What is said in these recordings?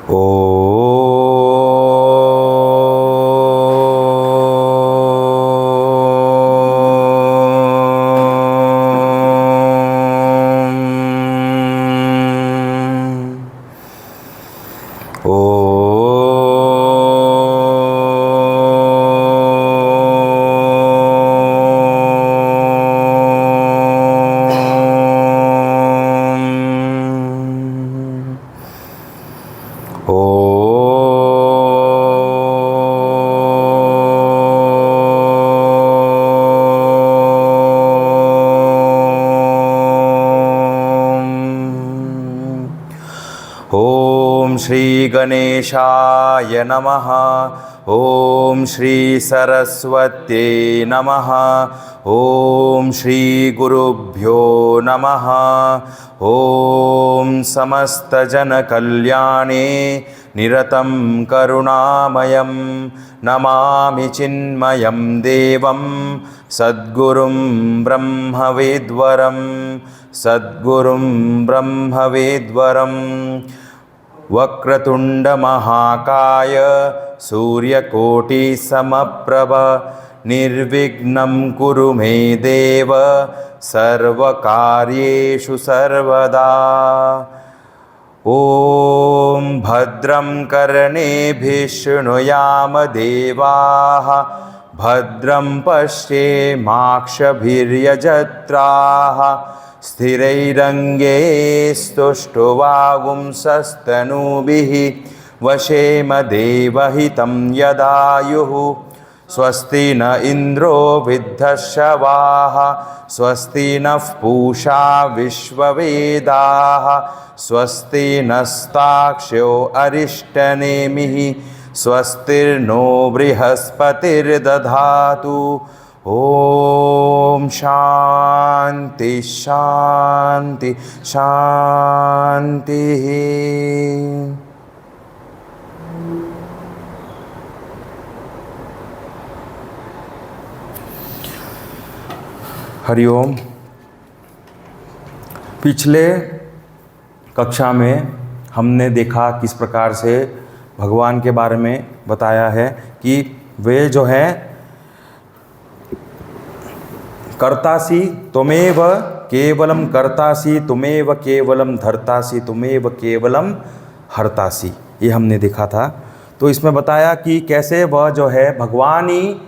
ओम श्री गणेशाय नमः। ओम श्री सरस्वत्यै नमः। ओम श्री गुरुभ्यो नमः। ओम समस्त जन कल्याणे निरतं करुणामयं नमामि चिन्मयं देवं सद्गुरुं ब्रह्मवेद्वरं सद्गुरुं ब्रह्मवेद्वरं। वक्रतुंड महाकाय सूर्यकोटि समप्रभ निर्विघ्नं कुरु मे देव सर्वकार्येषु सर्वदा। ओम भद्रं कर्णेभिः शृणुयाम देवाः भद्रं पश्येमाक्षभिर्यजत्राः स्थिरैरङ्गैस्तुष्टुवागुंसस्तनूभिः वशेम देवहितं यदायुः। स्वस्ति न इंद्रो विद्धश्रवाः स्वस्ति नः पूषा विश्ववेदाः स्वस्ति नस्ताक्ष्यो अरिष्टनेमिः स्वस्तिर्नो बृहस्पतिर्दधातु। ओम शांति शांति शांति। हरिओम। पिछले कक्षा में हमने देखा किस प्रकार से भगवान के बारे में बताया है कि वे जो है कर्तासी त्वमेव केवलम कर्तासी तुमेव केवलम धर्तासी तुमेव केवलम हर्तासी, ये हमने देखा था। तो इसमें बताया कि कैसे वह जो है भगवान ही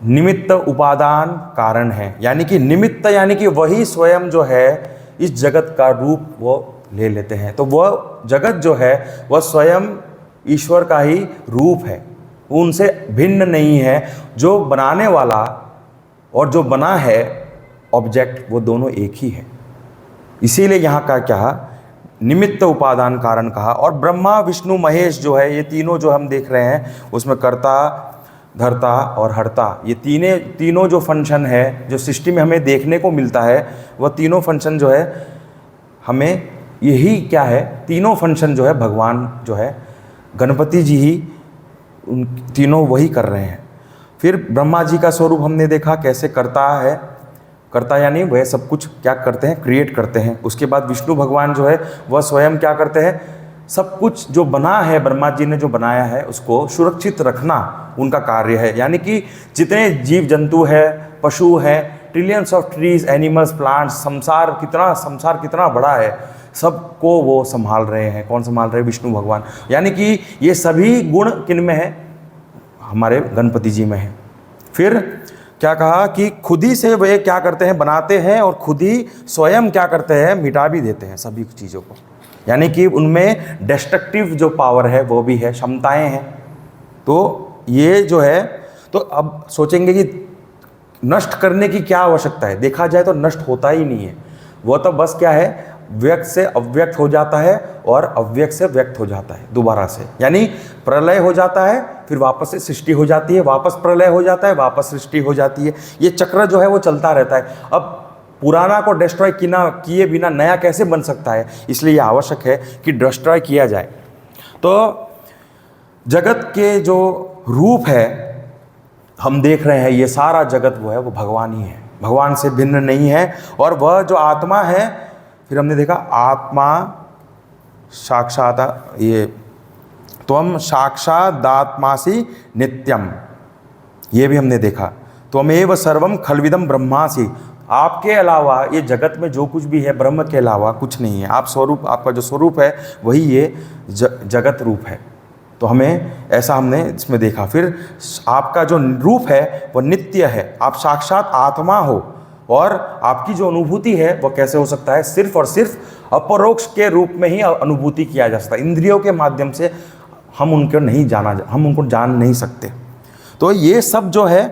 निमित्त उपादान कारण है, यानी कि निमित्त यानी कि वही स्वयं जो है इस जगत का रूप वो ले लेते हैं। तो वह जगत जो है वह स्वयं ईश्वर का ही रूप है, उनसे भिन्न नहीं है। जो बनाने वाला और जो बना है ऑब्जेक्ट वो दोनों एक ही है। इसीलिए यहाँ का क्या निमित्त उपादान कारण कहा। और ब्रह्मा विष्णु महेश जो है ये तीनों जो हम देख रहे हैं उसमें कर्ता धर्ता और हर्ता, ये तीनों जो फंक्शन है जो सृष्टि में हमें देखने को मिलता है वह तीनों फंक्शन जो है हमें यही क्या है, तीनों फंक्शन जो है भगवान जो है गणपति जी ही उन तीनों वही कर रहे हैं। फिर ब्रह्मा जी का स्वरूप हमने देखा कैसे करता है, करता यानी वह सब कुछ क्या करते हैं, क्रिएट करते हैं। उसके बाद विष्णु भगवान जो है वह स्वयं क्या करते हैं, सब कुछ जो बना है ब्रह्मा जी ने जो बनाया है उसको सुरक्षित रखना उनका कार्य है। यानी कि जितने जीव जंतु है, पशु है, trillions of trees, animals, plants, संसार कितना बड़ा है, सबको वो संभाल रहे हैं। कौन संभाल रहे हैं? विष्णु भगवान। यानी कि ये सभी गुण किन में है? हमारे गणपति जी में है। फिर क्या कहा कि खुद ही से वे क्या करते हैं, बनाते हैं और खुद ही स्वयं क्या करते हैं, मिटा भी देते हैं सभी चीज़ों को। यानी कि उनमें डिस्ट्रक्टिव जो पावर है वो भी है, क्षमताएं हैं। तो ये जो है, तो अब सोचेंगे कि नष्ट करने की क्या आवश्यकता है। देखा जाए तो नष्ट होता ही नहीं है, वो तो बस क्या है, व्यक्त से अव्यक्त हो जाता है और अव्यक्त से व्यक्त हो जाता है दोबारा से। यानी प्रलय हो जाता है फिर वापस से सृष्टि हो जाती है, वापस प्रलय हो जाता है, वापस सृष्टि हो जाती है। ये चक्र जो है वो चलता रहता है। अब पुराना को डिस्ट्रॉय किए बिना नया कैसे बन सकता है, इसलिए यह आवश्यक है कि डिस्ट्रॉय किया जाए। तो जगत के जो रूप है हम देख रहे हैं, ये सारा जगत वो है वो भगवान ही है, भगवान से भिन्न नहीं है। और वह जो आत्मा है, फिर हमने देखा आत्मा साक्षात ये त्वम साक्षादात्मासि नित्यम, ये भी हमने देखा। त्वमेव सर्वम खलविदम ब्रह्मासि, आपके अलावा ये जगत में जो कुछ भी है ब्रह्म के अलावा कुछ नहीं है। आप स्वरूप, आपका जो स्वरूप है वही ये जगत रूप है। तो हमें ऐसा हमने इसमें देखा। फिर आपका जो रूप है वह नित्य है, आप साक्षात आत्मा हो, और आपकी जो अनुभूति है वह कैसे हो सकता है, सिर्फ और सिर्फ अपरोक्ष के रूप में ही अनुभूति किया जा सकता है। इंद्रियों के माध्यम से हम उनको जान नहीं सकते। तो ये सब जो है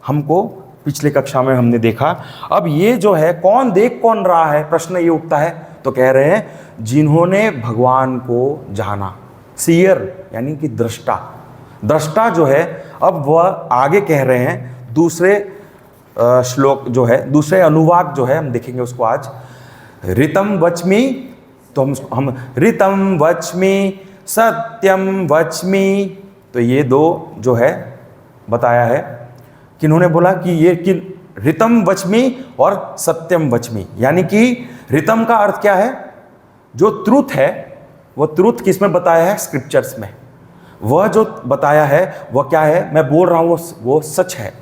हमको पिछले कक्षा में हमने देखा। अब ये जो है कौन देख कौन रहा है, प्रश्न ये उठता है। तो कह रहे हैं जिन्होंने भगवान को जाना, सीयर यानी कि दृष्टा। दृष्टा जो है, अब वह आगे कह रहे हैं दूसरे श्लोक जो है, दूसरे अनुवाक जो है हम देखेंगे उसको आज। ऋतम वच्मि, तो हम ऋतम वच्मि सत्यम वच्मि, तो ये दो जो है बताया है। किन्होंने बोला कि ये कि ऋतम वच्मि और सत्यम वच्मि, यानी कि ऋतम का अर्थ क्या है, जो ट्रुथ है वो ट्रुथ किस में बताया है, स्क्रिप्चर्स में। वह जो बताया है वह क्या है, मैं बोल रहा हूँ वो सच है,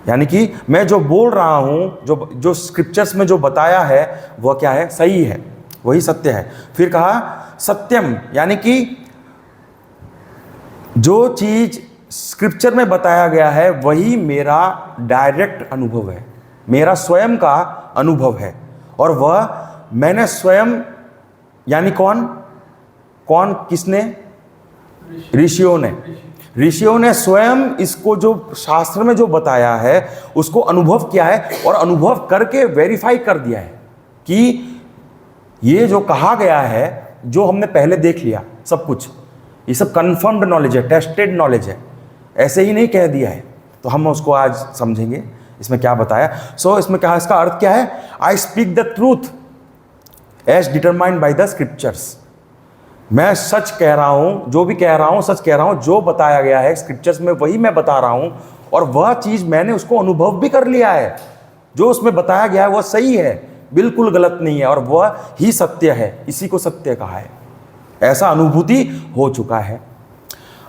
यानी कि मैं जो बोल रहा हूँ, जो स्क्रिप्चर्स में जो बताया है वह क्या है, सही है, वही सत्य है। फिर कहा सत्यम, यानी कि जो चीज स्क्रिप्चर में बताया गया है वही मेरा डायरेक्ट अनुभव है, मेरा स्वयं का अनुभव है, और वह मैंने स्वयं, यानी कौन किसने, ऋषियों ने स्वयं इसको जो शास्त्र में जो बताया है उसको अनुभव किया है, और अनुभव करके वेरीफाई कर दिया है कि ये जो कहा गया है, जो हमने पहले देख लिया सब कुछ, ये सब कंफर्म्ड नॉलेज है, टेस्टेड नॉलेज है, ऐसे ही नहीं कह दिया है। तो हम उसको आज समझेंगे इसमें क्या बताया। इसमें क्या, इसका अर्थ क्या है, I speak the truth as determined by the scriptures. मैं सच कह रहा हूं, जो भी कह रहा हूं सच कह रहा हूं, जो बताया गया है स्क्रिप्चर्स में वही मैं बता रहा हूं, और वह चीज मैंने उसको अनुभव भी कर लिया है, जो उसमें बताया गया है वह सही है, बिल्कुल गलत नहीं है, और वह ही सत्य है, इसी को सत्य कहा है, ऐसा अनुभूति हो चुका है।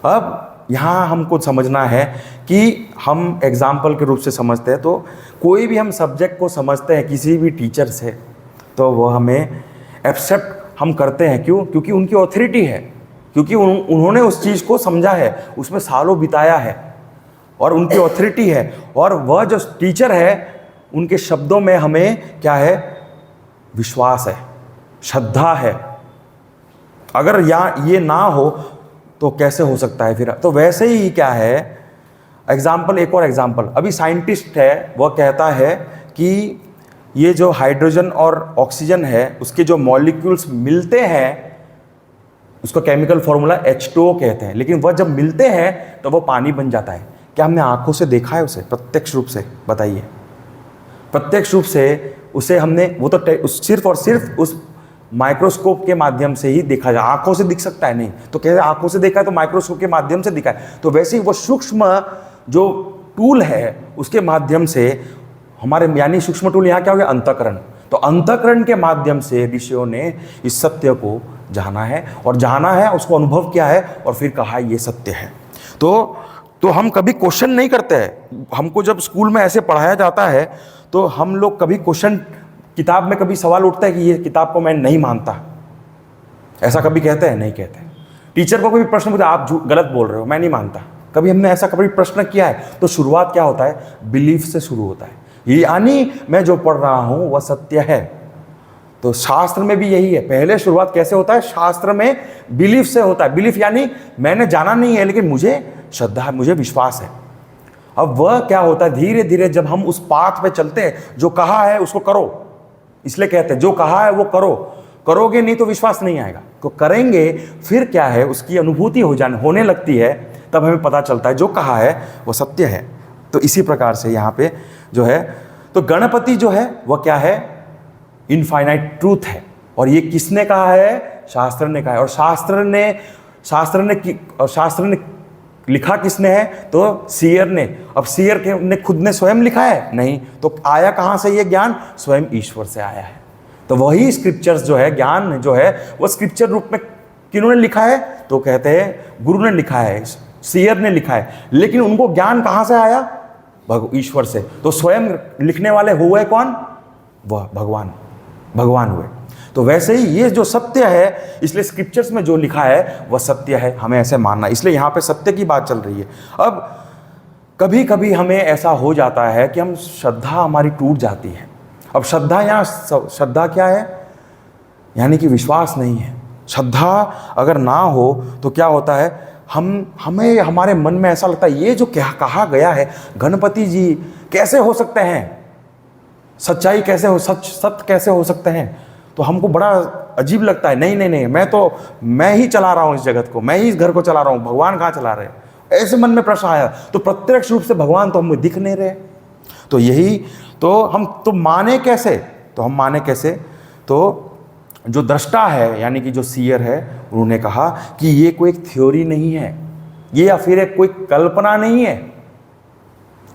अब यहाँ हमको समझना है कि हम एग्जाम्पल के रूप से समझते हैं, तो कोई भी हम सब्जेक्ट को समझते हैं किसी भी टीचर से, तो वह हमें एक्सेप्ट हम करते हैं। क्यों? क्योंकि उनकी ऑथोरिटी है, क्योंकि उन्होंने उस चीज़ को समझा है, उसमें सालों बिताया है, और उनकी ऑथोरिटी है, और वह जो टीचर है उनके शब्दों में हमें क्या है, विश्वास है, श्रद्धा है। अगर ये ना हो तो कैसे हो सकता है फिर? तो वैसे ही क्या है, एग्जाम्पल, एक और एग्जाम्पल, अभी साइंटिस्ट है वह कहता है कि ये जो हाइड्रोजन और ऑक्सीजन है उसके जो मॉलिक्यूल्स मिलते हैं उसको केमिकल फॉर्मूला H2O कहते हैं, लेकिन वह जब मिलते हैं तो वह पानी बन जाता है। क्या हमने आंखों से देखा है उसे प्रत्यक्ष रूप से? बताइए, प्रत्यक्ष रूप से उसे हमने, वो तो सिर्फ और सिर्फ उस माइक्रोस्कोप के माध्यम से ही देखा जाए, आंखों से दिख सकता है नहीं, तो कहते आंखों से देखा है तो माइक्रोस्कोप के माध्यम से दिखा है। तो वैसे ही वो सूक्ष्म जो टूल है उसके माध्यम से हमारे, यानी सूक्ष्म टूल यहाँ क्या हो गया, अंतःकरण। तो अंतःकरण के माध्यम से ऋषियों ने इस सत्य को जाना है, और जाना है, उसको अनुभव किया है, और फिर कहा ये सत्य है। तो हम कभी क्वेश्चन नहीं करते हैं। हमको जब स्कूल में ऐसे पढ़ाया जाता है तो हम लोग कभी क्वेश्चन, किताब में कभी सवाल उठता है कि ये किताब को मैं नहीं मानता, ऐसा कभी कहते हैं? नहीं कहते। टीचर को कभी प्रश्न पूछा, आप गलत बोल रहे हो, मैं नहीं मानता, कभी हमने ऐसा कभी प्रश्न किया है? तो शुरुआत क्या होता है, बिलीफ से शुरू होता है, यानी मैं जो पढ़ रहा हूं वह सत्य है। तो शास्त्र में भी यही है, पहले शुरुआत कैसे होता है, शास्त्र में बिलीफ से होता है। बिलीफ यानी मैंने जाना नहीं है लेकिन मुझे श्रद्धा है, मुझे विश्वास है। अब वह क्या होता है, धीरे धीरे जब हम उस पाथ पे चलते हैं, जो कहा है उसको करो, इसलिए कहते हैं जो कहा है वो करो, करोगे नहीं तो विश्वास नहीं आएगा, तो करेंगे फिर क्या है, उसकी अनुभूति होने लगती है, तब हमें पता चलता है जो कहा है वो सत्य है। तो इसी प्रकार से यहाँ पे जो है, तो गणपति जो है वह क्या है, इनफाइनाइट ट्रूथ है, और ये किसने कहा है, शास्त्र ने कहा है। और शास्त्र ने लिखा किसने है, तो सीयर ने। अब सीयर ने खुद ने स्वयं लिखा है? नहीं, तो आया कहाँ से ये ज्ञान, स्वयं ईश्वर से आया है। तो वही स्क्रिप्चर्स जो है, ज्ञान जो है, वो स्क्रिप्चर रूप में किन्होंने लिखा है? तो कहते हैं गुरु ने लिखा है, सीयर ने लिखा है। लेकिन उनको ज्ञान कहाँ से आया? ईश्वर से। तो स्वयं लिखने वाले हुए कौन? वह भगवान हुए। तो वैसे ही ये जो सत्य है, इसलिए स्क्रिप्चर्स में जो लिखा है वह सत्य है, हमें ऐसे मानना। इसलिए यहाँ पे सत्य की बात चल रही है। अब कभी कभी हमें ऐसा हो जाता है कि हम श्रद्धा हमारी टूट जाती है। अब श्रद्धा, यहाँ श्रद्धा क्या है? यानी कि विश्वास नहीं है। श्रद्धा अगर ना हो तो क्या होता है, हमें हमारे मन में ऐसा लगता है ये जो क्या कहा गया है, गणपति जी कैसे हो सकते हैं, सच्चाई कैसे हो, सत्य कैसे हो सकते हैं? तो हमको बड़ा अजीब लगता है। नहीं नहीं नहीं, मैं ही चला रहा हूँ इस जगत को, मैं ही इस घर को चला रहा हूँ, भगवान कहाँ चला रहे हैं? ऐसे मन में प्रश्न आया। तो प्रत्यक्ष रूप से भगवान तो हमें दिख नहीं रहे। तो यही तो हम तो माने कैसे? तो जो दृष्टा है, यानी कि जो सीयर है, उन्होंने कहा कि ये कोई थ्योरी नहीं है, ये या फिर कोई कल्पना नहीं है,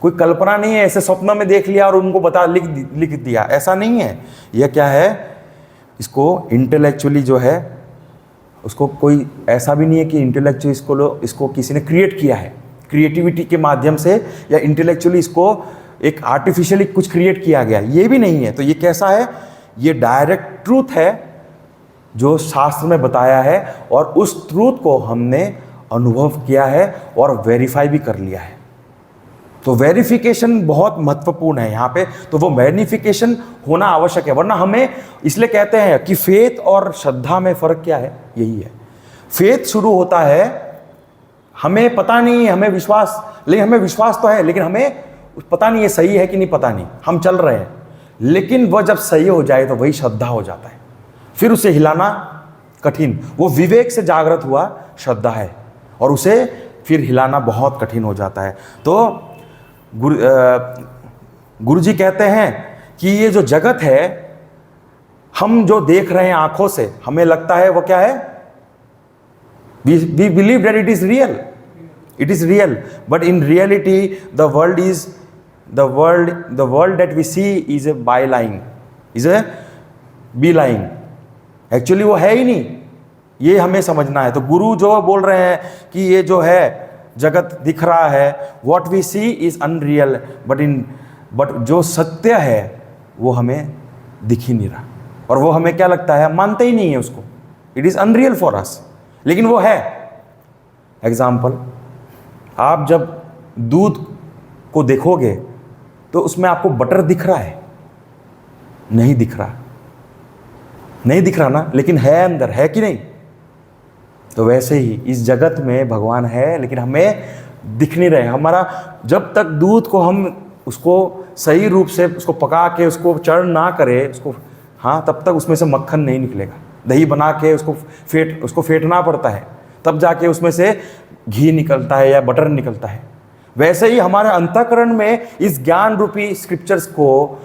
कोई कल्पना नहीं है, ऐसे स्वप्न में देख लिया और उनको लिख दिया, ऐसा नहीं है। यह क्या है? इसको इंटेलेक्चुअली जो है, उसको कोई ऐसा भी नहीं है कि इंटेलेक्चुअली इसको किसी ने क्रिएट किया है, क्रिएटिविटी के माध्यम से, या इंटेलेक्चुअली इसको एक आर्टिफिशियली कुछ क्रिएट किया गया, ये भी नहीं है। तो ये कैसा है? ये डायरेक्ट ट्रूथ है जो शास्त्र में बताया है, और उस ट्रूथ को हमने अनुभव किया है और वेरीफाई भी कर लिया है। तो वेरिफिकेशन बहुत महत्वपूर्ण है यहाँ पे। तो वो वेरिफिकेशन होना आवश्यक है, वरना हमें, इसलिए कहते हैं कि फेथ और श्रद्धा में फ़र्क क्या है? यही है। फेथ शुरू होता है, हमें पता नहीं है, हमें विश्वास तो है, लेकिन हमें पता नहीं है सही है कि नहीं, पता नहीं, हम चल रहे हैं। लेकिन वह जब सही हो जाए तो वही श्रद्धा हो जाता है, फिर उसे हिलाना कठिन। वो विवेक से जागृत हुआ श्रद्धा है, और उसे फिर हिलाना बहुत कठिन हो जाता है। तो गुरु जी कहते हैं कि ये जो जगत है, हम जो देख रहे हैं आंखों से, हमें लगता है वो क्या है? We believe that it is real, but in reality the world that we see is a be lying. Actually वो है ही नहीं, ये हमें समझना है। तो गुरु जो बोल रहे हैं कि ये जो है जगत दिख रहा है, what we see is unreal, but जो सत्य है वो हमें दिख ही नहीं रहा, और वो हमें क्या लगता है? मानते ही नहीं है उसको। It is unreal for us, लेकिन वो है। एग्जाम्पल, आप जब दूध को देखोगे तो उसमें आपको बटर दिख रहा है? नहीं दिख रहा ना, लेकिन है अंदर, है कि नहीं? तो वैसे ही इस जगत में भगवान है, लेकिन हमें दिख नहीं रहे। हमारा जब तक दूध को हम उसको सही रूप से उसको पका के उसको चढ़ ना करें, तब तक उसमें से मक्खन नहीं निकलेगा। दही बना के उसको फेंटना पड़ता है, तब जाके उसमें से घी निकलता है या बटर निकलता है। वैसे ही हमारे अंतःकरण में इस ज्ञान रूपी स्क्रिप्चर्स को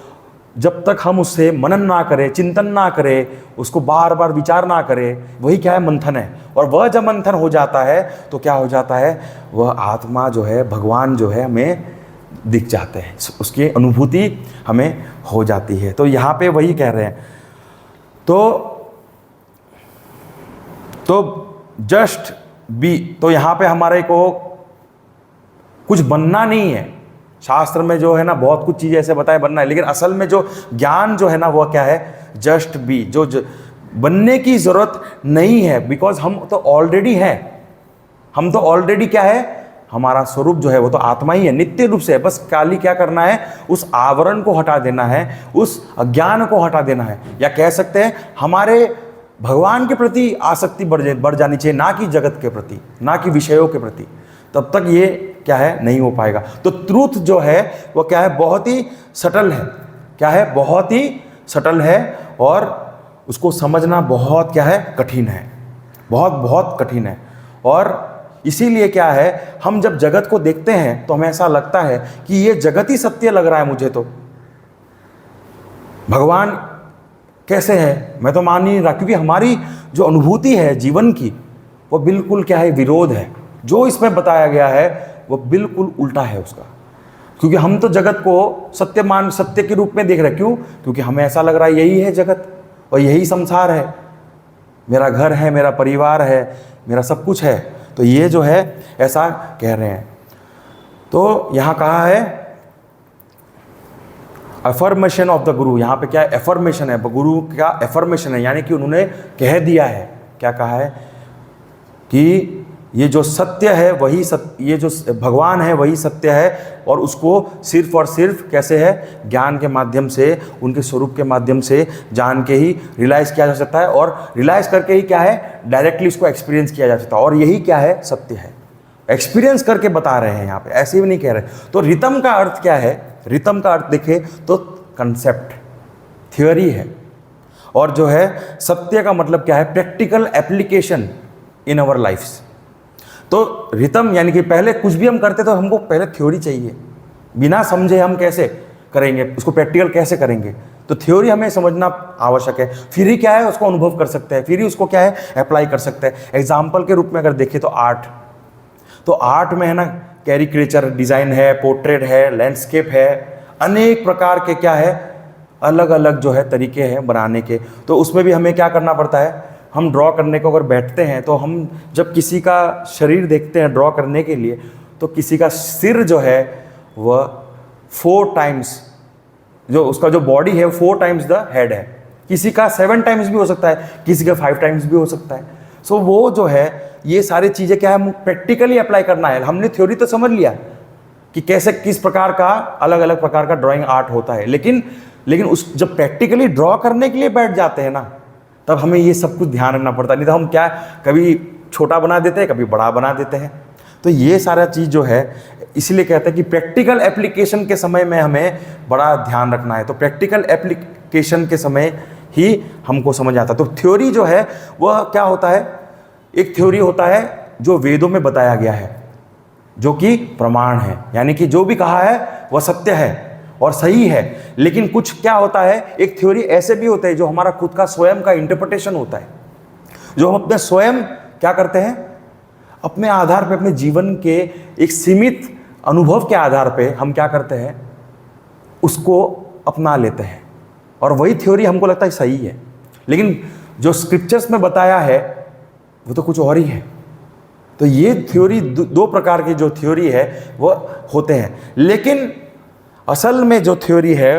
जब तक हम उससे मनन ना करें, चिंतन ना करें, उसको बार बार विचार ना करें, वही क्या है? मंथन है। और वह जब मंथन हो जाता है तो क्या हो जाता है? वह आत्मा जो है, भगवान जो है, हमें दिख जाते हैं, उसकी अनुभूति हमें हो जाती है। तो यहाँ पे वही कह रहे हैं। तो जस्ट बी, तो यहाँ पे हमारे को कुछ बनना नहीं है। शास्त्र में जो है ना बहुत कुछ चीज़ें ऐसे बताए बनना है, लेकिन असल में जो ज्ञान जो है ना वो क्या है? Just be. जो बनने की ज़रूरत नहीं है, बिकॉज हम तो ऑलरेडी हैं। हम तो ऑलरेडी क्या है? हमारा स्वरूप जो है वो तो आत्मा ही है, नित्य रूप से। बस खाली क्या करना है? उस आवरण को हटा देना है, उस अज्ञान को हटा देना है, या कह सकते हैं हमारे भगवान के प्रति आसक्ति बढ़ जानी चाहिए, ना कि जगत के प्रति, ना कि विषयों के प्रति। तब तक ये क्या है? नहीं हो पाएगा। तो ट्रूथ जो है वो क्या है? बहुत ही सटल है। क्या है? बहुत ही सटल है, और उसको समझना बहुत क्या है? कठिन है, बहुत कठिन है। और इसीलिए क्या है, हम जब जगत को देखते हैं तो हमें ऐसा लगता है कि ये जगत ही सत्य लग रहा है मुझे। तो भगवान कैसे है? मैं तो मान ही नहीं रहा, क्योंकि हमारी जो अनुभूति है जीवन की वो बिल्कुल क्या है? विरोध है। जो इसमें बताया गया है वो बिल्कुल उल्टा है उसका, क्योंकि हम तो जगत को सत्य के रूप में देख रहे हैं। क्यों? क्योंकि हमें ऐसा लग रहा है यही है जगत, और यही संसार है, मेरा घर है, मेरा परिवार है, मेरा सब कुछ है। तो ये जो है ऐसा कह रहे हैं। तो यहाँ कहा है अफर्मेशन ऑफ द गुरु। यहाँ पे क्या है? एफर्मेशन है, गुरु का एफर्मेशन है, यानी कि उन्होंने कह दिया है। क्या कहा है? कि ये जो सत्य है वही सत्य, ये जो भगवान है वही सत्य है, और उसको सिर्फ और सिर्फ कैसे है? ज्ञान के माध्यम से, उनके स्वरूप के माध्यम से जान के ही रियलाइज़ किया जा सकता है, और रियलाइज़ करके ही क्या है? डायरेक्टली इसको एक्सपीरियंस किया जा सकता है। और यही क्या है? सत्य है। एक्सपीरियंस करके बता रहे हैं यहाँ पे, ऐसे भी नहीं कह रहे। तो रितम का अर्थ क्या है? रितम का अर्थ देखें तो कंसेप्ट, थ्योरी है। और जो है सत्य का मतलब क्या है? Practical application in our lifes. तो रितम यानी कि पहले कुछ भी हम करते तो हमको पहले थ्योरी चाहिए। बिना समझे हम कैसे करेंगे उसको? प्रैक्टिकल कैसे करेंगे? तो थ्योरी हमें समझना आवश्यक है, फिर ही क्या है उसको अनुभव कर सकते हैं, फिर ही उसको क्या है? अप्लाई कर सकते हैं। एग्जाम्पल के रूप में अगर देखें तो आर्ट, तो आर्ट में है ना कैरिकेचर डिज़ाइन है, पोर्ट्रेट है, लैंडस्केप है, अनेक प्रकार के क्या है अलग अलग जो है तरीके हैं बनाने के। तो उसमें भी हमें क्या करना पड़ता है? हम ड्रॉ करने को अगर बैठते हैं तो हम जब किसी का शरीर देखते हैं ड्रॉ करने के लिए, तो किसी का सिर जो है वह 4 टाइम्स, जो उसका जो बॉडी है 4 टाइम्स द हेड है। किसी का 7 टाइम्स भी हो सकता है, किसी का 5 टाइम्स भी हो सकता है। सो वो जो है ये सारी चीज़ें क्या है? प्रैक्टिकली अप्लाई करना है। हमने थ्योरी तो समझ लिया कि कैसे किस प्रकार का अलग अलग प्रकार का ड्राइंग आर्ट होता है, लेकिन उस जब प्रैक्टिकली ड्रॉ करने के लिए बैठ जाते हैं ना, तब हमें ये सब कुछ ध्यान रखना पड़ता है। नहीं तो हम क्या कभी छोटा बना देते हैं, कभी बड़ा बना देते हैं। तो ये सारा चीज़ जो है इसलिए कहते हैं कि प्रैक्टिकल एप्लीकेशन के समय में हमें बड़ा ध्यान रखना है। तो प्रैक्टिकल एप्लीकेशन के समय ही हमको समझ आता है। तो थ्योरी जो है वह क्या होता है? एक थ्योरी होता है जो वेदों में बताया गया है, जो कि प्रमाण है, यानी कि जो भी कहा है वह सत्य है और सही है। लेकिन कुछ क्या होता है? एक थ्योरी ऐसे भी होते हैं जो हमारा खुद का स्वयं का इंटरप्रिटेशन होता है, जो हम अपने स्वयं क्या करते हैं? अपने आधार पे, अपने जीवन के एक सीमित अनुभव के आधार पे हम क्या करते हैं? उसको अपना लेते हैं, और वही थ्योरी हमको लगता है सही है। लेकिन जो स्क्रिप्चर्स में बताया है वो तो कुछ और ही है। तो ये थ्योरी, 2 प्रकार की जो थ्योरी है वो होते हैं। लेकिन असल में जो थ्योरी है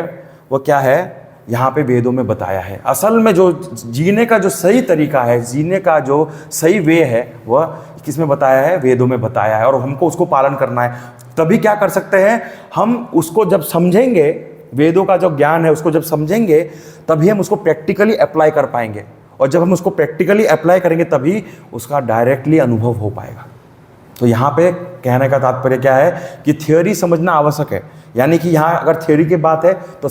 वो क्या है? यहाँ पे वेदों में बताया है। असल में जो जीने का जो सही तरीका है, जीने का जो सही वे है, वह किस में बताया है? वेदों में बताया है। और हमको उसको पालन करना है। तभी क्या कर सकते हैं? हम उसको जब समझेंगे, वेदों का जो ज्ञान है उसको जब समझेंगे, तभी हम उसको प्रैक्टिकली अप्लाई कर पाएंगे। और जब हम उसको प्रैक्टिकली अप्लाई करेंगे तभी उसका डायरेक्टली अनुभव हो पाएगा। तो यहाँ पे कहने का तात्पर्य क्या है? कि थ्योरी समझना आवश्यक है। यानी कि यहाँ अगर थ्योरी की बात है तो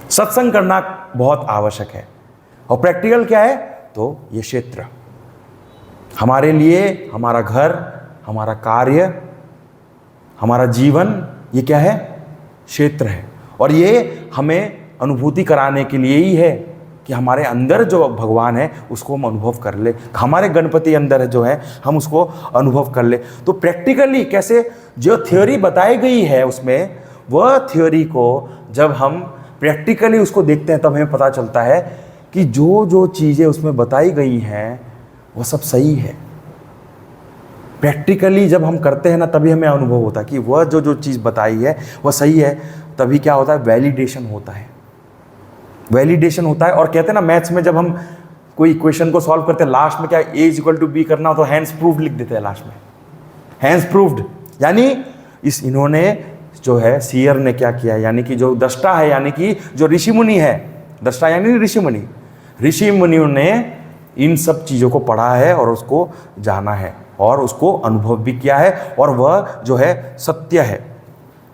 सत्संग करना बहुत आवश्यक है। और प्रैक्टिकल क्या है? तो ये क्षेत्र हमारे लिए, हमारा घर, हमारा कार्य, हमारा जीवन, ये क्या है? क्षेत्र है। और ये हमें अनुभूति कराने के लिए ही है कि हमारे अंदर जो भगवान है उसको हम अनुभव कर ले, हमारे गणपति अंदर जो है हम उसको अनुभव कर ले। तो प्रैक्टिकली कैसे? जो थ्योरी बताई गई है उसमें, वह थ्योरी को जब हम प्रैक्टिकली उसको देखते हैं तब हमें पता चलता है कि जो जो चीज़ें उसमें बताई गई हैं वह सब सही है। प्रैक्टिकली जब हम करते हैं ना, तभी हमें अनुभव होता है कि वह जो जो चीज़ बताई है वह सही है। तभी क्या होता है? वैलिडेशन होता है। वैलिडेशन होता है। और कहते हैं ना मैथ्स में जब हम कोई इक्वेशन को सॉल्व करते हैं, लास्ट में क्या a = b करना हो तो हैंड्स प्रूव्ड लिख देते हैं लास्ट में, हैंड्स प्रूव्ड। यानी इन्होंने जो है सीयर ने क्या किया, यानी कि जो दृष्टा है, यानी कि जो ऋषि मुनि है, दृष्टा यानी ऋषि मुनियों ने इन सब चीज़ों को पढ़ा है और उसको जाना है और उसको अनुभव भी किया है, और वह जो है सत्य है।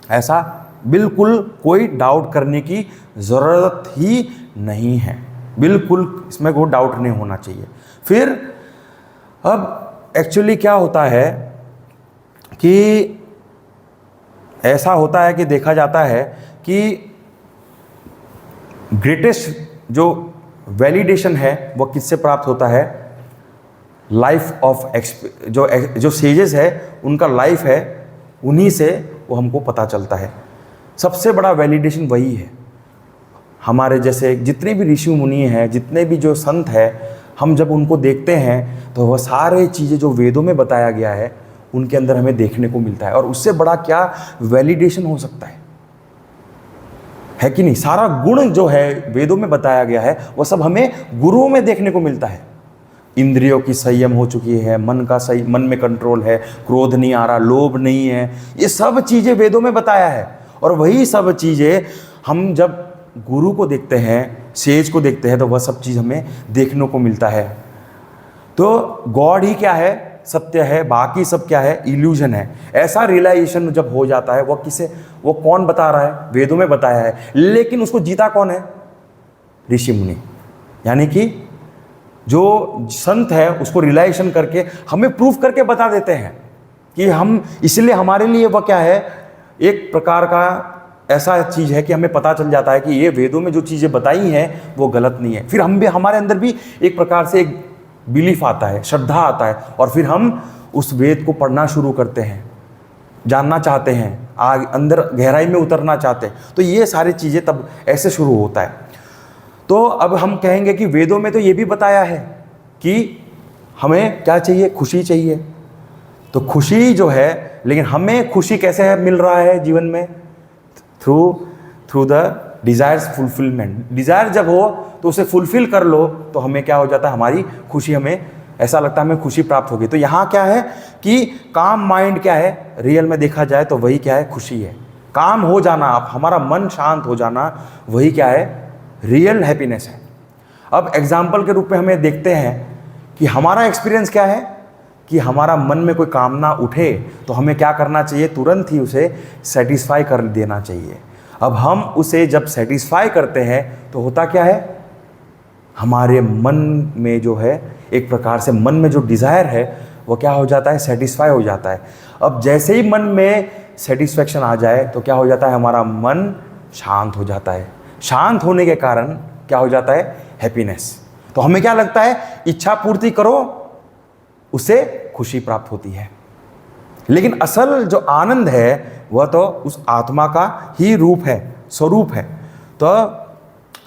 ऐसा बिल्कुल कोई डाउट करने की ज़रूरत ही नहीं है, बिल्कुल इसमें कोई डाउट नहीं होना चाहिए। फिर अब एक्चुअली क्या होता है कि ऐसा होता है कि देखा जाता है कि ग्रेटेस्ट जो वैलिडेशन है वो किससे प्राप्त होता है? लाइफ ऑफ जो सेजेस है उनका लाइफ है, उन्हीं से वो हमको पता चलता है। सबसे बड़ा वैलिडेशन वही है। हमारे जैसे जितने भी ऋषि मुनि हैं, जितने भी जो संत हैं, हम जब उनको देखते हैं तो वह सारे चीज़ें जो वेदों में बताया गया है उनके अंदर हमें देखने को मिलता है। और उससे बड़ा क्या वैलिडेशन हो सकता है कि नहीं? सारा गुण जो है वेदों में बताया गया है वह सब हमें गुरुओं में देखने को मिलता है। इंद्रियों की संयम हो चुकी है, मन का सही, मन में कंट्रोल है, क्रोध नहीं आ रहा, लोभ नहीं है, ये सब चीज़ें वेदों में बताया है। और वही सब चीज़ें हम जब गुरु को देखते हैं, सेज को देखते हैं, तो वह सब चीज़ हमें देखने को मिलता है। तो गॉड ही क्या है? सत्य है, बाकी सब क्या है? इल्यूजन है। ऐसा रियलाइजेशन जब हो जाता है, वो कौन बता रहा है? वेदों में बताया है। लेकिन उसको जीता कौन है? ऋषि मुनि, यानी कि जो संत है उसको रियलाइजेशन करके हमें प्रूफ करके बता देते हैं कि हम, इसलिए हमारे लिए वह क्या है? एक प्रकार का ऐसा चीज़ है कि हमें पता चल जाता है कि ये वेदों में जो चीज़ें बताई हैं वो गलत नहीं है। फिर हम भी, हमारे अंदर भी एक प्रकार से एक बिलीफ आता है, श्रद्धा आता है, और फिर हम उस वेद को पढ़ना शुरू करते हैं, जानना चाहते हैं, आगे अंदर गहराई में उतरना चाहते हैं। तो ये सारी चीज़ें तब ऐसे शुरू होता है। तो अब हम कहेंगे कि वेदों में तो ये भी बताया है कि हमें क्या चाहिए? खुशी चाहिए। तो खुशी जो है, लेकिन हमें खुशी कैसे मिल रहा है जीवन में? Through the desires fulfilment. Desire जब हो तो उसे फुलफिल कर लो तो हमें क्या हो जाता है? हमारी खुशी, हमें ऐसा लगता है हमें खुशी प्राप्त होगी। तो यहाँ क्या है कि काम माइंड क्या है? रियल में देखा जाए तो वही क्या है? खुशी है। काम हो जाना, आप हमारा मन शांत हो जाना, वही क्या है? रियल हैप्पीनेस है। अब एग्जाम्पल के रूप में हमें देखते हैं कि हमारा एक्सपीरियंस क्या है कि हमारा मन में कोई कामना उठे तो हमें क्या करना चाहिए? तुरंत ही उसे सेटिस्फाई कर देना चाहिए। अब हम उसे जब सेटिस्फाई करते हैं तो होता क्या है? हमारे मन में जो है, एक प्रकार से मन में जो डिज़ायर है वो क्या हो जाता है? सेटिस्फाई हो जाता है। अब जैसे ही मन में सेटिस्फैक्शन आ जाए तो क्या हो जाता है? हमारा मन शांत हो जाता है। शांत होने के कारण क्या हो जाता है? हैप्पीनेस। तो हमें क्या लगता है? इच्छा पूर्ति करो, उसे खुशी प्राप्त होती है। लेकिन असल जो आनंद है वह तो उस आत्मा का ही रूप है, स्वरूप है। तो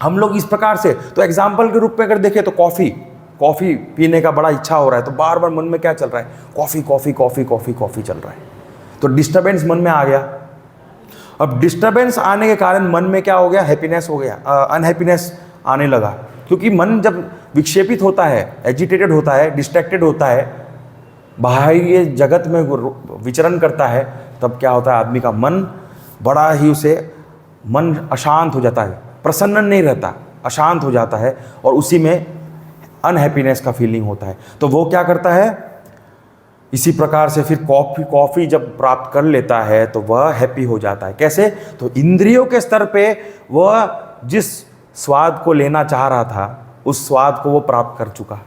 हम लोग इस प्रकार से, तो एग्जाम्पल के रूप में अगर देखें तो कॉफ़ी पीने का बड़ा इच्छा हो रहा है, तो बार बार मन में क्या चल रहा है? Coffee coffee coffee coffee coffee चल रहा है। तो डिस्टर्बेंस मन में आ गया। अब डिस्टर्बेंस आने के कारण मन में क्या हो गया? हैप्पीनेस हो गया, अनहैप्पीनेस आने लगा। क्योंकि मन जब विक्षेपित होता है, एजिटेटेड होता है, डिस्ट्रैक्टेड होता है, बाह्य जगत में विचरण करता है, तब क्या होता है? आदमी का मन बड़ा ही, उसे मन अशांत हो जाता है, प्रसन्न नहीं रहता, अशांत हो जाता है, और उसी में अनहैप्पीनेस का फीलिंग होता है। तो वो क्या करता है? इसी प्रकार से फिर कॉफ़ी जब प्राप्त कर लेता है तो वह हैप्पी हो जाता है। कैसे? तो इंद्रियों के स्तर पे वह जिस स्वाद को लेना चाह रहा था, उस स्वाद को वो प्राप्त कर चुका।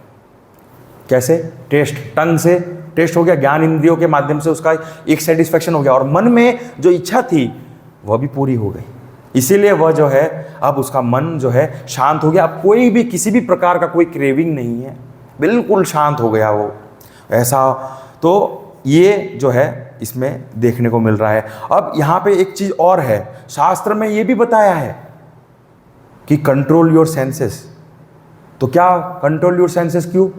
कैसे? टेस्ट, टंग से टेस्ट हो गया, ज्ञान इंद्रियों के माध्यम से उसका एक सेटिस्फेक्शन हो गया, और मन में जो इच्छा थी वह भी पूरी हो गई। इसीलिए वह जो है, अब उसका मन जो है शांत हो गया। अब कोई भी, किसी भी प्रकार का कोई क्रेविंग नहीं है, बिल्कुल शांत हो गया वो। ऐसा, तो ये जो है इसमें देखने को मिल रहा है। अब यहाँ पे एक चीज़ और है, शास्त्र में ये भी बताया है कि कंट्रोल योर सेंसेस। तो क्या कंट्रोल योर सेंसेस? क्यों?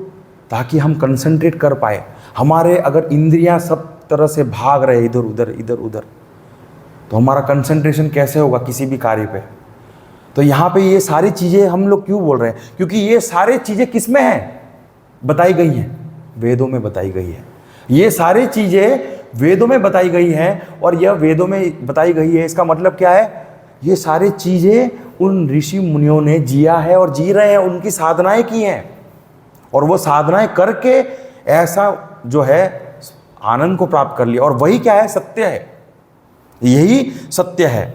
ताकि हम कंसंट्रेट कर पाए। हमारे अगर इंद्रियां सब तरह से भाग रहे इधर उधर इधर उधर, तो हमारा कंसंट्रेशन कैसे होगा किसी भी कार्य पे? तो यहाँ पे ये सारी चीज़ें हम लोग क्यों बोल रहे हैं? क्योंकि ये सारी चीज़ें किस में हैं? बताई गई हैं, वेदों में बताई गई है। ये सारी चीज़ें वेदों में बताई गई हैं, और यह वेदों में बताई गई है, इसका मतलब क्या है? ये सारी चीज़ें उन ऋषि मुनियों ने जिया है और जी रहे हैं, उनकी साधनाएं की हैं, और वो साधनाएं करके ऐसा जो है आनंद को प्राप्त कर लिया। और वही क्या है? सत्य है, यही सत्य है।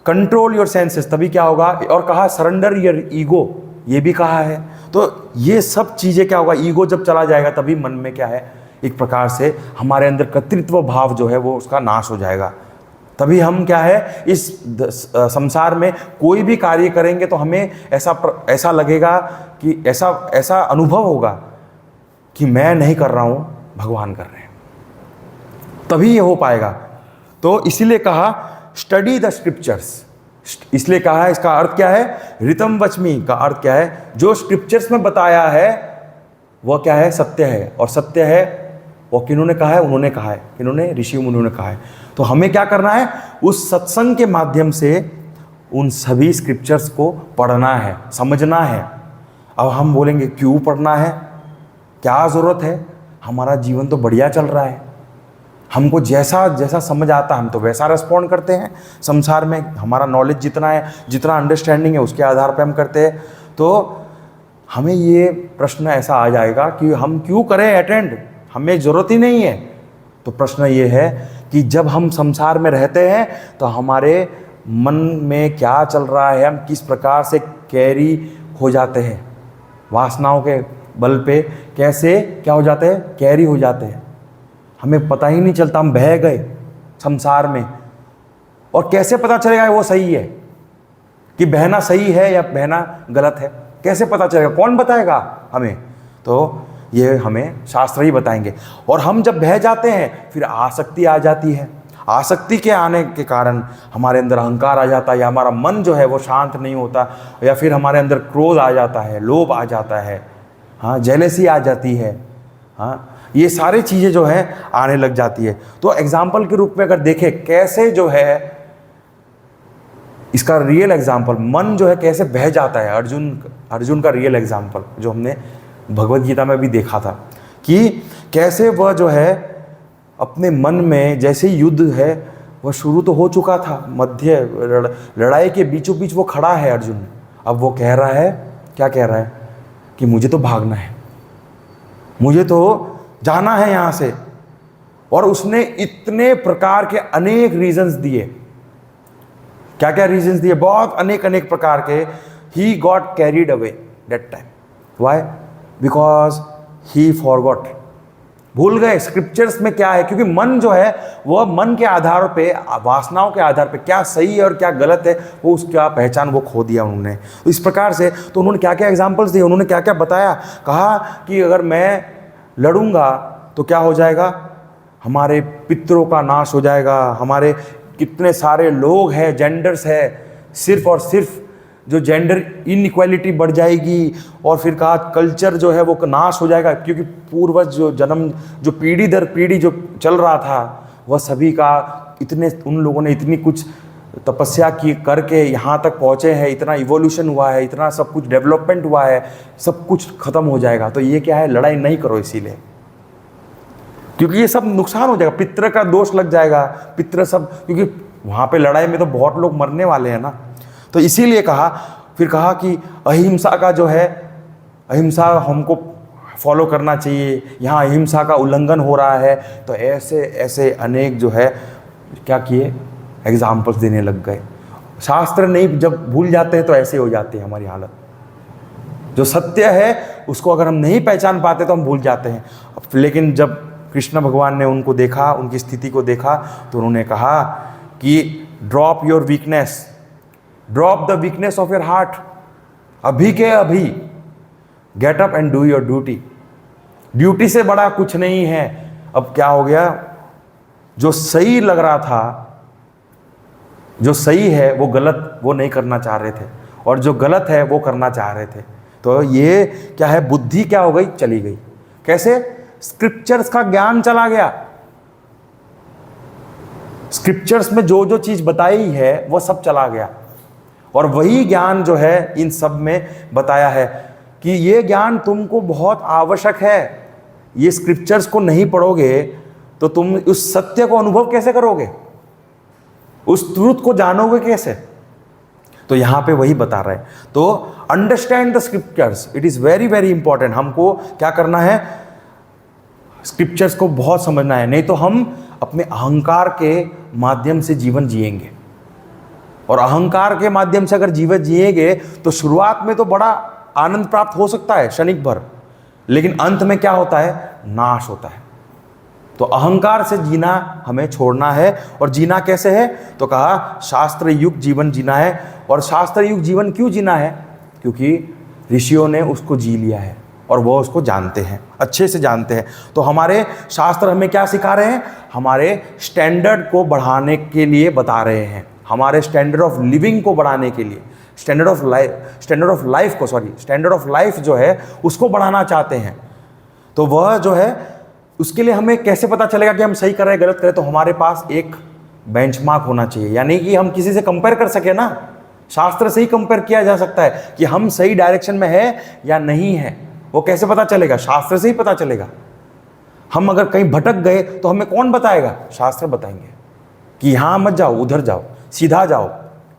कंट्रोल योर सेंसेस, तभी क्या होगा? और कहा सरेंडर योर ईगो, ये भी कहा है। तो ये सब चीज़ें क्या होगा? ईगो जब चला जाएगा तभी मन में क्या है? एक प्रकार से हमारे अंदर कर्तृत्व भाव जो है वो उसका नाश हो जाएगा। तभी हम क्या है, इस संसार में कोई भी कार्य करेंगे तो हमें ऐसा लगेगा कि ऐसा अनुभव होगा कि मैं नहीं कर रहा हूँ, भगवान कर रहे हैं, तभी ये हो पाएगा। तो इसीलिए कहा स्टडी द स्क्रिप्चर्स। इसलिए कहा है, इसका अर्थ क्या है, ऋतम वचमी का अर्थ क्या है, जो स्क्रिप्चर्स में बताया है वह क्या है, सत्य है। और सत्य है वो किन्होंने कहा है, उन्होंने कहा है, किन्होंने, ऋषि मुनियों ने कहा है। तो हमें क्या करना है, उस सत्संग के माध्यम से उन सभी स्क्रिप्चर्स को पढ़ना है, समझना है। अब हम बोलेंगे क्यों पढ़ना है, क्या ज़रूरत है, हमारा जीवन तो बढ़िया चल रहा है, हमको जैसा जैसा समझ आता है हम तो वैसा रेस्पॉन्ड करते हैं संसार में। हमारा नॉलेज जितना है, जितना अंडरस्टैंडिंग है, उसके आधार पर हम करते हैं। तो हमें ये प्रश्न ऐसा आ जाएगा कि हम क्यों करें अटेंड, हमें ज़रूरत ही नहीं है। तो प्रश्न ये है कि जब हम संसार में रहते हैं तो हमारे मन में क्या चल रहा है, हम किस प्रकार से कैरी हो जाते हैं, वासनाओं के बल पे कैसे क्या हो जाते हैं, कैरी हो जाते हैं, हमें पता ही नहीं चलता, हम बह गए संसार में। और कैसे पता चलेगा वो सही है, कि बहना सही है या बहना गलत है, कैसे पता चलेगा, कौन बताएगा हमें? तो ये हमें शास्त्र ही बताएंगे। और हम जब बह जाते हैं फिर आसक्ति आ जाती है, आसक्ति के आने के कारण हमारे अंदर अहंकार आ जाता है, या हमारा मन जो है वो शांत नहीं होता, या फिर हमारे अंदर क्रोध आ जाता है, लोभ आ जाता है, हाँ, जेलेसी आ जाती है, हाँ, ये सारी चीज़ें जो है आने लग जाती है। तो एग्जाम्पल के रूप में अगर देखें कैसे जो है, इसका रियल एग्जाम्पल मन जो है कैसे बह जाता है, अर्जुन का रियल एग्जाम्पल जो हमने भगवत गीता में भी देखा था, कि कैसे वह जो है अपने मन में, जैसे युद्ध है वह शुरू तो हो चुका था, मध्य लड़ाई के बीचों बीच वो खड़ा है अर्जुन। अब वो कह रहा है, क्या कह रहा है, कि मुझे तो भागना है, मुझे तो जाना है यहाँ से। और उसने इतने प्रकार के अनेक रीजंस दिए, क्या क्या रीजंस दिए, बहुत अनेक प्रकार के। He got carried away that time, why, because he forgot, भूल गए स्क्रिप्चर्स में क्या है। क्योंकि मन जो है वह मन के आधार पे, वासनाओं के आधार पे क्या सही है और क्या गलत है, वो उसका पहचान वो खो दिया उन्होंने। तो इस प्रकार से तो उन्होंने क्या क्या एग्जाम्पल्स दिए, उन्होंने क्या क्या बताया, कहा कि अगर मैं लड़ूंगा तो क्या हो जाएगा, हमारे पितरों का नाश हो जाएगा, हमारे कितने सारे लोग हैं, जेंडर्स है, सिर्फ और सिर्फ जो जेंडर इनइक्वालिटी बढ़ जाएगी। और फिर कहा कल्चर जो है वो नाश हो जाएगा, क्योंकि पूर्वज जो जन्म, जो पीढ़ी दर पीढ़ी जो चल रहा था, वह सभी का इतने, उन लोगों ने इतनी कुछ तपस्या की करके यहाँ तक पहुँचे हैं, इतना इवोल्यूशन हुआ है, इतना सब कुछ डेवलपमेंट हुआ है, सब कुछ ख़त्म हो जाएगा। तो ये क्या है, लड़ाई नहीं करो इसीलिए, क्योंकि ये सब नुकसान हो जाएगा, पितृ का दोष लग जाएगा, पितृ सब, क्योंकि वहाँ पे लड़ाई में तो बहुत लोग मरने वाले हैं ना। तो इसीलिए कहा, फिर कहा कि अहिंसा का जो है, अहिंसा हमको फॉलो करना चाहिए, यहाँ अहिंसा का उल्लंघन हो रहा है। तो ऐसे ऐसे अनेक जो है क्या किए, एग्जाम्पल्स देने लग गए। शास्त्र नहीं, जब भूल जाते हैं तो ऐसे हो जाती है हमारी हालत। जो सत्य है उसको अगर हम नहीं पहचान पाते तो हम भूल जाते हैं। लेकिन जब कृष्ण भगवान ने उनको देखा, उनकी स्थिति को देखा, तो उन्होंने कहा कि drop your weakness, drop the weakness of your heart, अभी के अभी get up and do your duty. Duty से बड़ा कुछ नहीं है। अब क्या हो गया, जो सही लग रहा था, जो सही है वो गलत, वो नहीं करना चाह रहे थे, और जो गलत है वो करना चाह रहे थे। तो ये क्या है, बुद्धि क्या हो गई, चली गई। कैसे, स्क्रिप्चर्स का ज्ञान चला गया। स्क्रिप्चर्स में जो जो चीज बताई है वो सब चला गया, और वही ज्ञान जो है इन सब में बताया है कि ये ज्ञान तुमको बहुत आवश्यक है। ये स्क्रिप्चर्स को नहीं पढ़ोगे तो तुम उस सत्य को अनुभव कैसे करोगे, उस ट्रूथ को जानोगे कैसे। तो यहां पे वही बता रहे हैं। तो understand the scriptures, it is very very important. हमको क्या करना है, स्क्रिप्चर्स को बहुत समझना है, नहीं तो हम अपने अहंकार के माध्यम से जीवन जिएंगे। और अहंकार के माध्यम से अगर जीवन जिएंगे तो शुरुआत में तो बड़ा आनंद प्राप्त हो सकता है क्षणिक भर, लेकिन अंत में क्या होता है, नाश होता है। तो अहंकार से जीना हमें छोड़ना है। और जीना कैसे है, तो कहा शास्त्र युक्त जीवन जीना है। और शास्त्र युक्त जीवन क्यों जीना है, क्योंकि ऋषियों ने उसको जी लिया है और वो उसको जानते हैं, अच्छे से जानते हैं। तो हमारे शास्त्र हमें क्या सिखा रहे हैं, हमारे स्टैंडर्ड को बढ़ाने के लिए बता रहे हैं। हमारे स्टैंडर्ड ऑफ लिविंग को बढ़ाने के लिए, स्टैंडर्ड ऑफ लाइफ जो है उसको बढ़ाना चाहते हैं। तो वह जो है उसके लिए हमें कैसे पता चलेगा कि हम सही कर रहे हैं गलत कर रहे हैं? तो हमारे पास एक बेंचमार्क होना चाहिए, यानी कि हम किसी से कंपेयर कर सके ना। शास्त्र से ही कंपेयर किया जा सकता है कि हम सही डायरेक्शन में है या नहीं है। वो कैसे पता चलेगा? शास्त्र से ही पता चलेगा। हम अगर कहीं भटक गए तो हमें कौन बताएगा? शास्त्र बताएंगे कि यहाँ मत जाओ, उधर जाओ, सीधा जाओ,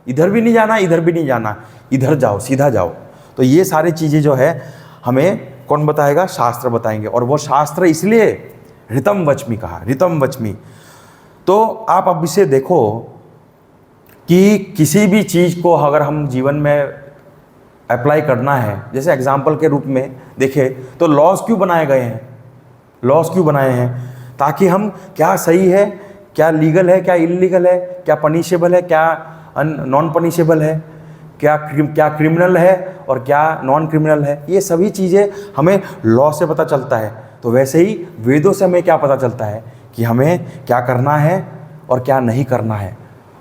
इधर भी नहीं जाना, इधर भी नहीं जाना, इधर जाओ, सीधा जाओ। तो ये सारी चीज़ें जो है हमें कौन बताएगा? शास्त्र बताएंगे। और वो शास्त्र इसलिए ऋतम वचमी कहा, ऋतम वचमी। तो आप अब इसे देखो कि किसी भी चीज़ को अगर हम जीवन में अप्लाई करना है, जैसे एग्जाम्पल के रूप में देखें तो लॉज क्यों बनाए गए हैं? लॉज क्यों बनाए हैं? ताकि हम क्या सही है, क्या लीगल है, क्या इलीगल है, क्या पनिशेबल है, क्या नॉन पनिशेबल है, क्या क्रिमिनल है और क्या नॉन क्रिमिनल है, ये सभी चीज़ें हमें लॉ से पता चलता है। तो वैसे ही वेदों से हमें क्या पता चलता है कि हमें क्या करना है और क्या नहीं करना है।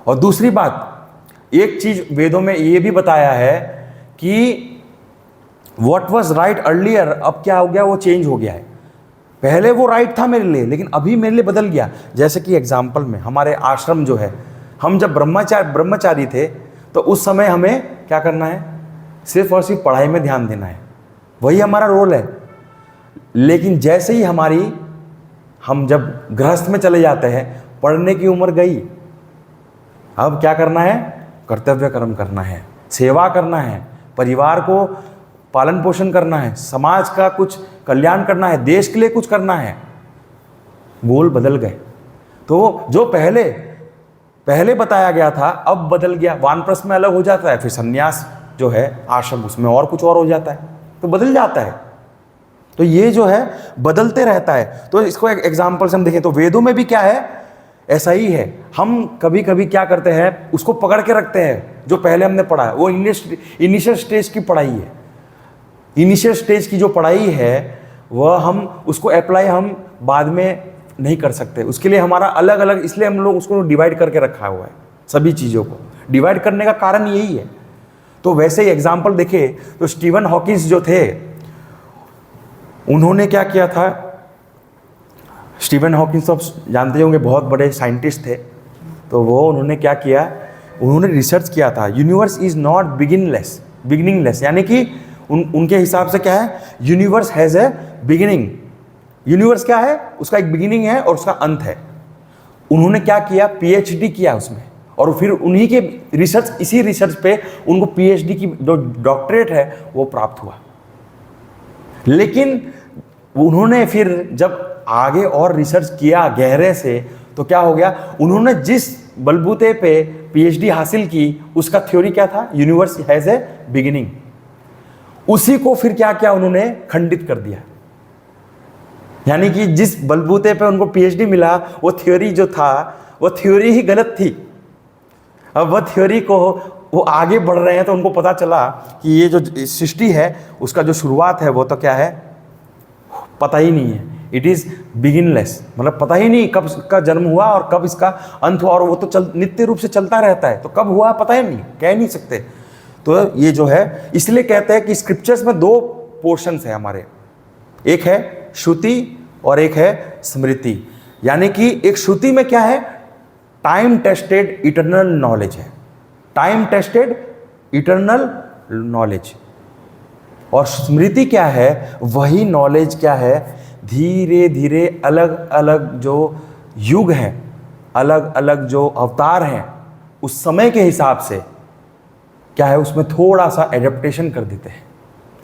और दूसरी बात, एक चीज़ वेदों में ये भी बताया है कि व्हाट वाज राइट अर्लियर, अब क्या हो गया? वो चेंज हो गया है। पहले वो राइट था मेरे लिए, लेकिन अभी मेरे लिए बदल गया। जैसे कि एग्जाम्पल में हमारे आश्रम जो है, हम जब ब्रह्मचारी थे तो उस समय हमें क्या करना है? सिर्फ और सिर्फ पढ़ाई में ध्यान देना है, वही हमारा रोल है। लेकिन जैसे ही हम जब गृहस्थ में चले जाते हैं, पढ़ने की उम्र गई, अब क्या करना है? कर्तव्य कर्म करना है, सेवा करना है, परिवार को पालन पोषण करना है, समाज का कुछ कल्याण करना है, देश के लिए कुछ करना है। गोल बदल गए। तो जो पहले बताया गया था अब बदल गया। वानप्रस्थ में अलग हो जाता है, फिर संन्यास जो है आश्रम, उसमें और कुछ और हो जाता है, तो बदल जाता है। तो ये जो है बदलते रहता है। तो इसको एक एग्जाम्पल से हम देखें तो वेदों में भी क्या है? ऐसा ही है। हम कभी कभी क्या करते हैं? उसको पकड़ के रखते हैं जो पहले हमने पढ़ा है। वो इनिशियल स्टेज की पढ़ाई है। इनिशियल स्टेज की जो पढ़ाई है वह हम उसको अप्लाई हम बाद में नहीं कर सकते। उसके लिए हमारा अलग अलग, इसलिए हम लोग उसको डिवाइड करके रखा हुआ है। सभी चीज़ों को डिवाइड करने का कारण यही है। तो वैसे ही एग्जाम्पल देखे तो स्टीवन हॉकिंस जो थे, उन्होंने क्या किया था? स्टीवन हॉकिंस आप जानते होंगे, बहुत बड़े साइंटिस्ट थे। तो उन्होंने क्या किया? उन्होंने रिसर्च किया था यूनिवर्स इज़ नॉट बिगिनिंगलेस, यानी कि उनके हिसाब से क्या है? Universe has a beginning. Universe क्या है? उसका एक बिगिनिंग है और उसका अंत है। उन्होंने क्या किया? पीएचडी किया उसमें, और फिर उन्हीं के रिसर्च, इसी रिसर्च पे उनको पीएचडी की जो डॉक्टरेट है वो प्राप्त हुआ। लेकिन उन्होंने फिर जब आगे और रिसर्च किया गहरे से, तो क्या हो गया? उन्होंने जिस बलबूते पे पीएचडी हासिल की उसका थ्योरी क्या था? Universe has a beginning. उसी को फिर क्या किया? उन्होंने खंडित कर दिया। यानी कि जिस बलबूते पे उनको पीएचडी मिला, वो थ्योरी जो था वो थ्योरी ही गलत थी। अब वह थ्योरी को वो आगे बढ़ रहे हैं तो उनको पता चला कि ये जो सृष्टि है उसका जो शुरुआत है वो तो क्या है? पता ही नहीं है। इट इज़ बिगिनलेस, मतलब पता ही नहीं कब इसका जन्म हुआ और कब इसका अंत हुआ, और वो तो नित्य रूप से चलता रहता है। तो कब हुआ पता ही नहीं, कह नहीं सकते। तो ये जो है, इसलिए कहते हैं कि स्क्रिप्चर्स में दो पोर्शंस है हमारे, एक है श्रुति और एक है स्मृति। यानी कि एक श्रुति में क्या है? टाइम टेस्टेड इटर्नल नॉलेज है, टाइम टेस्टेड इटर्नल नॉलेज। और स्मृति क्या है? वही नॉलेज क्या है? धीरे धीरे अलग अलग जो युग हैं, अलग अलग जो अवतार हैं, उस समय के हिसाब से क्या है, उसमें थोड़ा सा एडेप्टेशन कर देते हैं,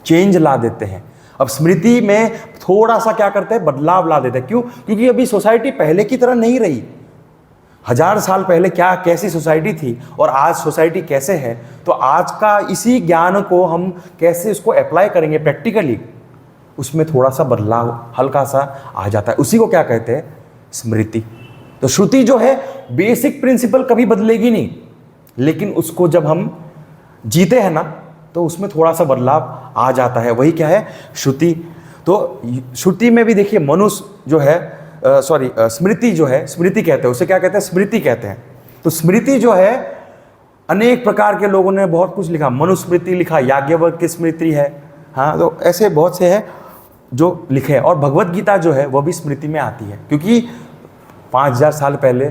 चेंज ला देते हैं। अब स्मृति में थोड़ा सा क्या करते हैं? बदलाव ला देते हैं। क्यों? क्योंकि अभी सोसाइटी पहले की तरह नहीं रही। 1000 साल पहले क्या कैसी सोसाइटी थी और आज सोसाइटी कैसे है, तो आज का इसी ज्ञान को हम कैसे उसको अप्लाई करेंगे प्रैक्टिकली, उसमें थोड़ा सा बदलाव हल्का सा आ जाता है। उसी को क्या कहते हैं? स्मृति। तो श्रुति जो है बेसिक प्रिंसिपल कभी बदलेगी नहीं, लेकिन उसको जब हम जीते हैं ना तो उसमें थोड़ा सा बदलाव आ जाता है। वही क्या है? श्रुति। तो श्रुति में भी देखिए मनुष्य जो है स्मृति जो है, स्मृति कहते हैं, उसे क्या कहते हैं? स्मृति कहते हैं। तो स्मृति जो है अनेक प्रकार के लोगों ने बहुत कुछ लिखा, मनुस्मृति लिखा, याज्ञवल्क्य की स्मृति है, हाँ, तो ऐसे बहुत से हैं जो लिखे हैं। और भगवत गीता जो है वह भी स्मृति में आती है, क्योंकि 5000 साल पहले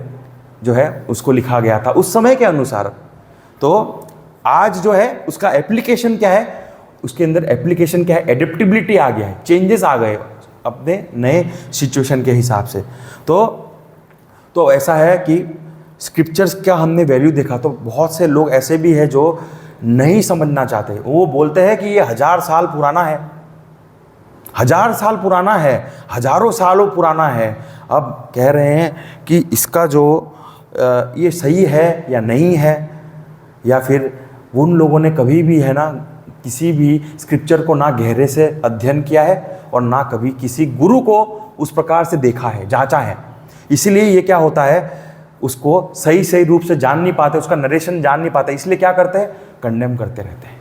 जो है उसको लिखा गया था उस समय के अनुसार। तो आज जो है उसका एप्लीकेशन क्या है, उसके अंदर एप्लीकेशन क्या है, एडेप्टिबिलिटी आ गया है, चेंजेस आ गए अपने नए सिचुएशन के हिसाब से। तो ऐसा है कि स्क्रिप्चर्स का हमने वैल्यू देखा, तो बहुत से लोग ऐसे भी हैं जो नहीं समझना चाहते, वो बोलते हैं कि ये 1000 साल पुराना है, 1000 साल पुराना है, हजारों सालों पुराना है। अब कह रहे हैं कि इसका जो ये सही है या नहीं है, या फिर उन लोगों ने कभी भी है ना किसी भी स्क्रिप्चर को ना गहरे से अध्ययन किया है और ना कभी किसी गुरु को उस प्रकार से देखा है, जांचा है। इसीलिए ये क्या होता है, उसको सही रूप से जान नहीं पाते, उसका नरेशन जान नहीं पाते, इसलिए क्या करते हैं, कंडेम करते रहते हैं,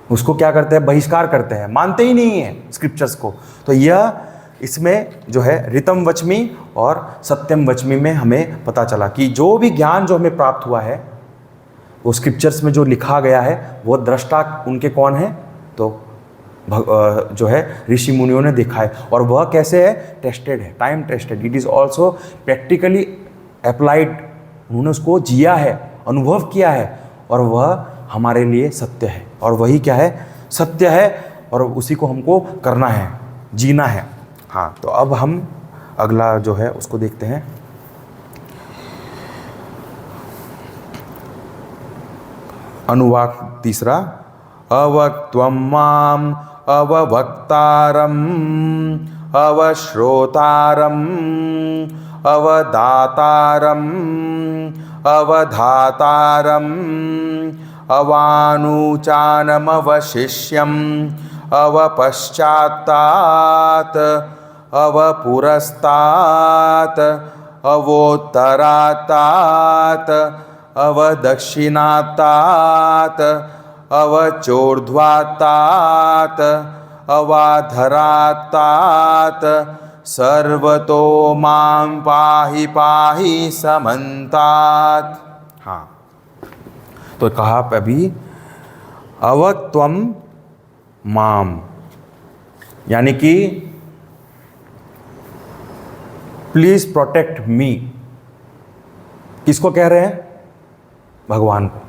उसको क्या करते हैं, बहिष्कार करते हैं, मानते ही नहीं है स्क्रिप्चर्स को। तो यह इसमें जो है ऋतम वचमी और सत्यम वचमी में हमें पता चला कि जो भी ज्ञान जो हमें प्राप्त हुआ है वो स्क्रिप्चर्स में जो लिखा गया है वो दृष्टा उनके कौन है, तो जो है ऋषि मुनियों ने देखा है। और वह कैसे है, टेस्टेड है, time tested, it is also practically applied, उन्होंने उसको जिया है, अनुभव किया है, और वह हमारे लिए सत्य है। और वही क्या है, सत्य है, और उसी को हमको करना है, जीना है। हाँ, तो अब हम अगला जो है उसको देखते हैं। अनुवाक तीसरा, अवक्त्वं माम अववक्तारम अवश्रोतारम अवदातारम अवधातारम अवानुचानमवशिष्यम अवपश्चात्तात अवपुरस्तात अवोत्तरातात अवदक्षिणातात अवचोर्ध्वातात अवाधरातात सर्वतो मां पाहि पाहि समन्तात। हाँ, तो कहा अभी अवक्त्वम माम, यानी कि प्लीज प्रोटेक्ट मी। किसको कह रहे हैं, भगवान को।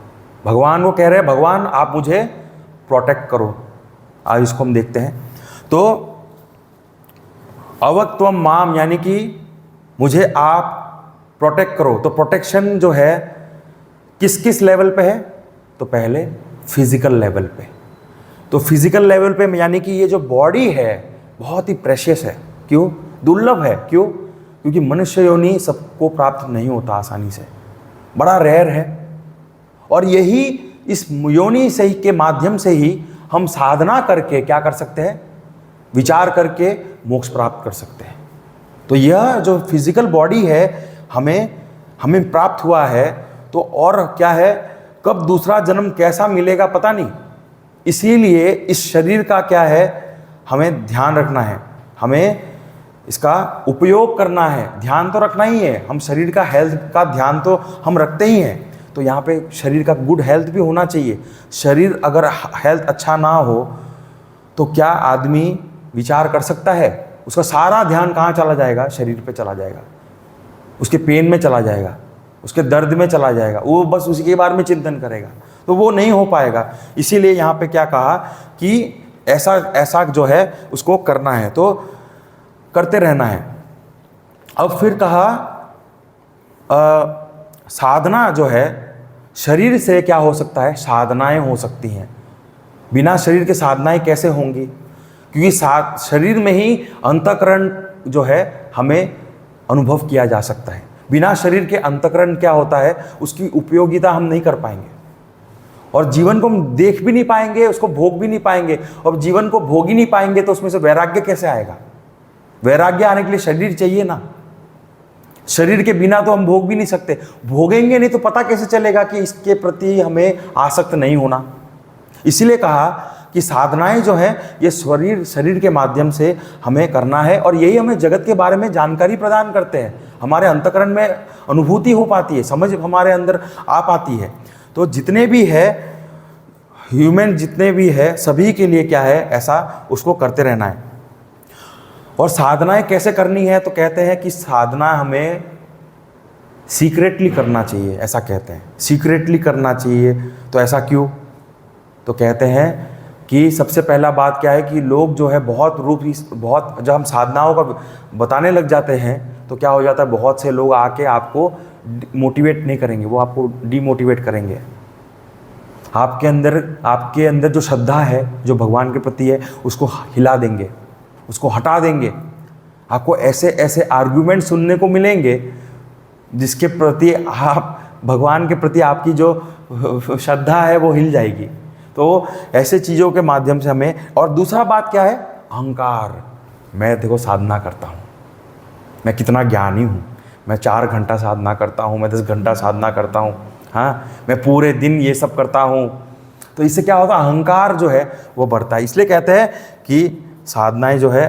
भगवान को कह रहे हैं, भगवान आप मुझे प्रोटेक्ट करो। आज इसको हम देखते हैं। तो अवक्त्वम माम यानी कि मुझे आप प्रोटेक्ट करो। तो प्रोटेक्शन जो है किस किस लेवल पे है, तो पहले फिजिकल लेवल पे। तो फिजिकल लेवल पे यानी कि ये जो बॉडी है बहुत ही प्रेशियस है। क्यों, दुर्लभ है। क्यों, क्योंकि मनुष्य योनि सबको प्राप्त नहीं होता आसानी से, बड़ा रेयर है। और यही इस योनि से ही के माध्यम से ही हम साधना करके क्या कर सकते हैं, विचार करके मोक्ष प्राप्त कर सकते हैं। तो यह जो फिजिकल बॉडी है हमें प्राप्त हुआ है, तो और क्या है, कब दूसरा जन्म कैसा मिलेगा पता नहीं। इसीलिए इस शरीर का क्या है, हमें ध्यान रखना है, हमें इसका उपयोग करना है। ध्यान तो रखना ही है, हम शरीर का हेल्थ का ध्यान तो हम रखते ही हैं। तो यहाँ पे शरीर का गुड हेल्थ भी होना चाहिए। शरीर अगर हेल्थ अच्छा ना हो तो क्या आदमी विचार कर सकता है, उसका सारा ध्यान कहाँ चला जाएगा, शरीर पे चला जाएगा, उसके पेन में चला जाएगा, उसके दर्द में चला जाएगा, वो बस उसी के बारे में चिंतन करेगा, तो वो नहीं हो पाएगा। इसीलिए यहाँ पे क्या कहा कि ऐसा जो है उसको करना है, तो करते रहना है। अब फिर कहा साधना जो है शरीर से क्या हो सकता है, साधनाएं हो सकती हैं। बिना शरीर के साधनाएं कैसे होंगी, क्योंकि शरीर में ही अंतःकरण जो है हमें अनुभव किया जा सकता है। बिना शरीर के अंतःकरण क्या होता है, उसकी उपयोगिता हम नहीं कर पाएंगे, और जीवन को हम देख भी नहीं पाएंगे, उसको भोग भी नहीं पाएंगे। और जीवन को भोग ही नहीं पाएंगे तो उसमें से वैराग्य कैसे आएगा। वैराग्य आने के लिए शरीर चाहिए ना, शरीर के बिना तो हम भोग भी नहीं सकते। भोगेंगे नहीं तो पता कैसे चलेगा कि इसके प्रति हमें आसक्त नहीं होना। इसीलिए कहा कि साधनाएं जो है ये शरीर के माध्यम से हमें करना है, और यही हमें जगत के बारे में जानकारी प्रदान करते हैं। हमारे अंतःकरण में अनुभूति हो पाती है, समझ हमारे अंदर आ पाती है। तो जितने भी है ह्यूमन, जितने भी है सभी के लिए क्या है, ऐसा उसको करते रहना है। और साधनाएं कैसे करनी है, तो कहते हैं कि साधना हमें सीक्रेटली करना चाहिए, ऐसा कहते हैं। सीक्रेटली करना चाहिए, तो ऐसा क्यों? तो कहते हैं कि सबसे पहला बात क्या है कि लोग जो है बहुत जब हम साधनाओं का बताने लग जाते हैं तो क्या हो जाता है, बहुत से लोग आके आपको मोटिवेट नहीं करेंगे, वो आपको डीमोटिवेट करेंगे। आपके अंदर जो श्रद्धा है, जो भगवान के प्रति है, उसको हिला देंगे, उसको हटा देंगे। आपको ऐसे ऐसे आर्गुमेंट सुनने को मिलेंगे जिसके प्रति आप भगवान के प्रति आपकी जो श्रद्धा है वो हिल जाएगी। तो ऐसे चीज़ों के माध्यम से हमें, और दूसरा बात क्या है, अहंकार। मैं देखो साधना करता हूँ, मैं कितना ज्ञानी हूँ, मैं 4 घंटा साधना करता हूँ, मैं 10 घंटा साधना करता हूँ, हाँ, मैं पूरे दिन ये सब करता हूँ। तो इससे क्या होता है, अहंकार जो है वो बढ़ता है। इसलिए कहते हैं कि साधनाएं जो है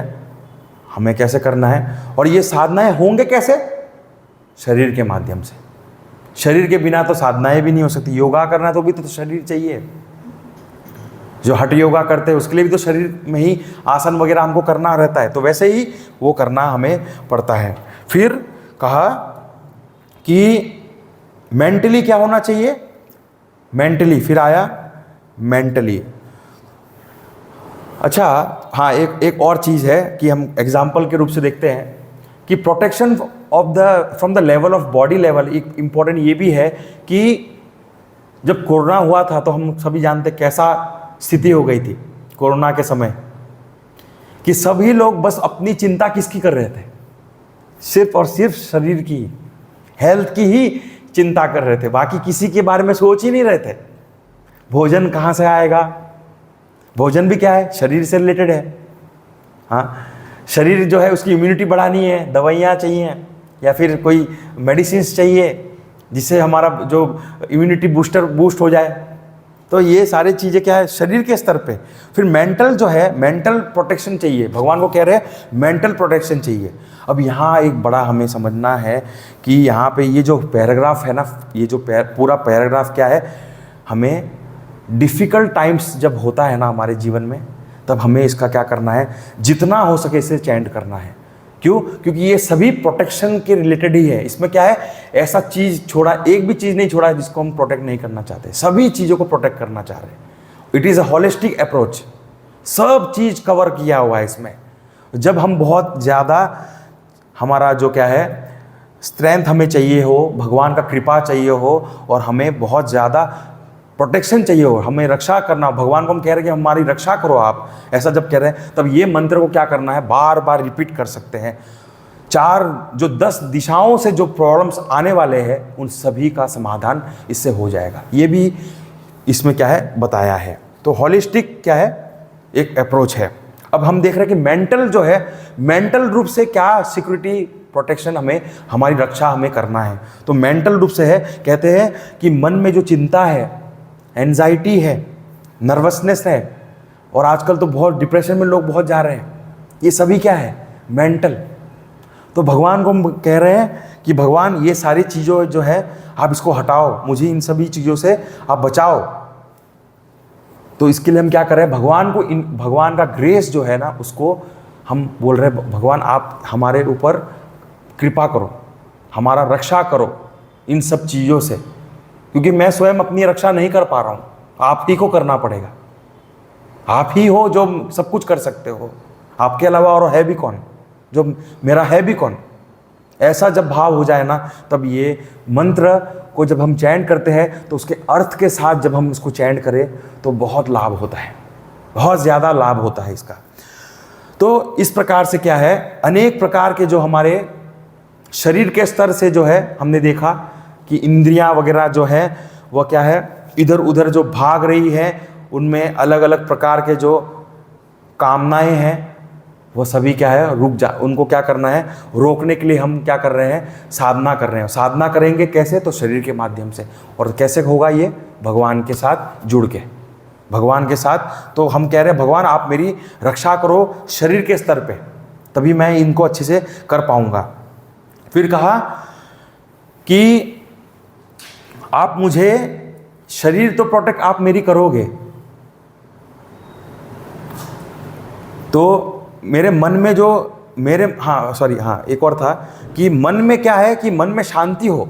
हमें कैसे करना है, और ये साधनाएं होंगे कैसे, शरीर के माध्यम से। शरीर के बिना तो साधनाएं भी नहीं हो सकती। योगा करना है तो भी तो शरीर चाहिए। जो हठ योगा करते हैं उसके लिए भी तो शरीर में ही आसन वगैरह हमको करना रहता है, तो वैसे ही वो करना हमें पड़ता है। फिर कहा कि मेंटली क्या होना चाहिए, मेंटली, फिर आया मेंटली। अच्छा हाँ, एक और चीज़ है कि हम एग्जाम्पल के रूप से देखते हैं कि protection from the level of body level. एक इम्पॉर्टेंट ये भी है कि जब कोरोना हुआ था तो हम सभी जानते कैसा स्थिति हो गई थी कोरोना के समय, कि सभी लोग बस अपनी चिंता किसकी कर रहे थे, सिर्फ और सिर्फ शरीर की, हेल्थ की ही चिंता कर रहे थे, बाकी किसी के बारे में सोच ही नहीं रहे थे। भोजन कहाँ से आएगा, भोजन भी क्या है, शरीर से रिलेटेड है। हाँ, शरीर जो है उसकी इम्यूनिटी बढ़ानी है, दवाइयाँ चाहिए या फिर कोई मेडिसिन चाहिए जिससे हमारा जो इम्यूनिटी बूस्ट हो जाए। तो ये सारी चीज़ें क्या है, शरीर के स्तर पे। फिर मेंटल जो है, मेंटल प्रोटेक्शन चाहिए। भगवान को कह रहे हैं मेंटल प्रोटेक्शन चाहिए। अब यहाँ एक बड़ा हमें समझना है कि यहाँ पे ये जो पैराग्राफ है ना, ये जो पूरा पैराग्राफ क्या है, हमें डिफ़िकल्ट टाइम्स जब होता है ना हमारे जीवन में, तब हमें इसका क्या करना है, जितना हो सके इसे चैंट करना है। क्यों? क्योंकि ये सभी प्रोटेक्शन के रिलेटेड ही है। इसमें क्या है, ऐसा चीज़ छोड़ा, एक भी चीज़ नहीं छोड़ा है जिसको हम प्रोटेक्ट नहीं करना चाहते। सभी चीज़ों को प्रोटेक्ट करना चाह रहे हैं। It is a holistic approach, सब चीज़ कवर किया हुआ है इसमें। जब हम बहुत ज़्यादा, हमारा जो क्या है स्ट्रेंथ हमें चाहिए हो, भगवान का कृपा चाहिए हो, और हमें बहुत ज़्यादा प्रोटेक्शन चाहिए हो, हमें रक्षा करना, भगवान को हम कह रहे हैं कि हमारी रक्षा करो आप, ऐसा जब कह रहे हैं, तब ये मंत्र को क्या करना है, बार बार रिपीट कर सकते हैं। 10 दिशाओं से जो प्रॉब्लम्स आने वाले हैं उन सभी का समाधान इससे हो जाएगा। ये भी इसमें क्या है बताया है। तो हॉलिस्टिक क्या है, एक अप्रोच है। अब हम देख रहे हैं कि मेंटल जो है, मेंटल रूप से क्या सिक्योरिटी प्रोटेक्शन हमें, हमारी रक्षा हमें करना है। तो मेंटल रूप से है, कहते हैं कि मन में जो चिंता है, एंजाइटी है, नर्वसनेस है, और आजकल तो बहुत डिप्रेशन में लोग बहुत जा रहे हैं, ये सभी क्या है, मेंटल। तो भगवान को हम कह रहे हैं कि भगवान ये सारी चीज़ों जो है आप इसको हटाओ, मुझे इन सभी चीज़ों से आप बचाओ। तो इसके लिए हम क्या कर रहे हैं, भगवान का ग्रेस जो है ना, उसको हम बोल रहे हैं, भगवान आप हमारे ऊपर कृपा करो, हमारा रक्षा करो इन सब चीज़ों से, क्योंकि मैं स्वयं अपनी रक्षा नहीं कर पा रहा हूँ, आप ही को करना पड़ेगा। आप ही हो जो सब कुछ कर सकते हो, आपके अलावा और है भी कौन, जो मेरा है भी कौन। ऐसा जब भाव हो जाए ना, तब ये मंत्र को जब हम चैंट करते हैं तो उसके अर्थ के साथ जब हम इसको चैंट करें तो बहुत लाभ होता है, बहुत ज़्यादा लाभ होता है इसका। तो इस प्रकार से क्या है, अनेक प्रकार के जो हमारे शरीर के स्तर से जो है हमने देखा कि इंद्रियां वगैरह जो है वह क्या है, इधर उधर जो भाग रही है, उनमें अलग अलग प्रकार के जो कामनाएं हैं वो सभी क्या है, रुक जा, उनको क्या करना है, रोकने के लिए हम क्या कर रहे हैं, साधना कर रहे हैं। साधना करेंगे कैसे, तो शरीर के माध्यम से। और कैसे होगा ये, भगवान के साथ जुड़ के, भगवान के साथ। तो हम कह रहे हैं भगवान आप मेरी रक्षा करो शरीर के स्तर पे, तभी मैं इनको अच्छे से कर पाऊंगा। फिर कहा कि आप मुझे शरीर तो प्रोटेक्ट आप मेरी करोगे, तो मेरे मन में जो मेरे एक और था कि मन में क्या है कि मन में शांति हो,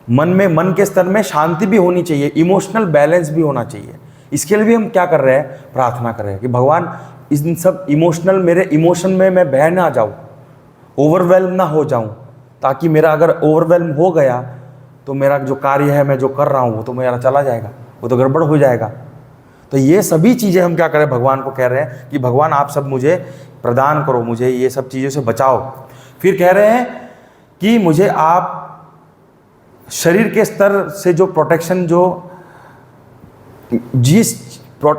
मन के स्तर में शांति भी होनी चाहिए, इमोशनल बैलेंस भी होना चाहिए। इसके लिए भी हम क्या कर रहे हैं, प्रार्थना कर रहे हैं कि भगवान इन सब मेरे इमोशन में मैं बह ना जाऊँ, ओवरवेल्म ना हो जाऊँ, ताकि मेरा अगर ओवरवेल्म हो गया तो मेरा जो कार्य है, मैं जो कर रहा हूँ वो तो मेरा चला जाएगा, वो तो गड़बड़ हो जाएगा। तो ये सभी चीज़ें हम क्या करें, भगवान को कह रहे हैं कि भगवान आप सब मुझे प्रदान करो, मुझे ये सब चीज़ों से बचाओ। फिर कह रहे हैं कि मुझे आप शरीर के स्तर से जो प्रोटेक्शन, जो जिस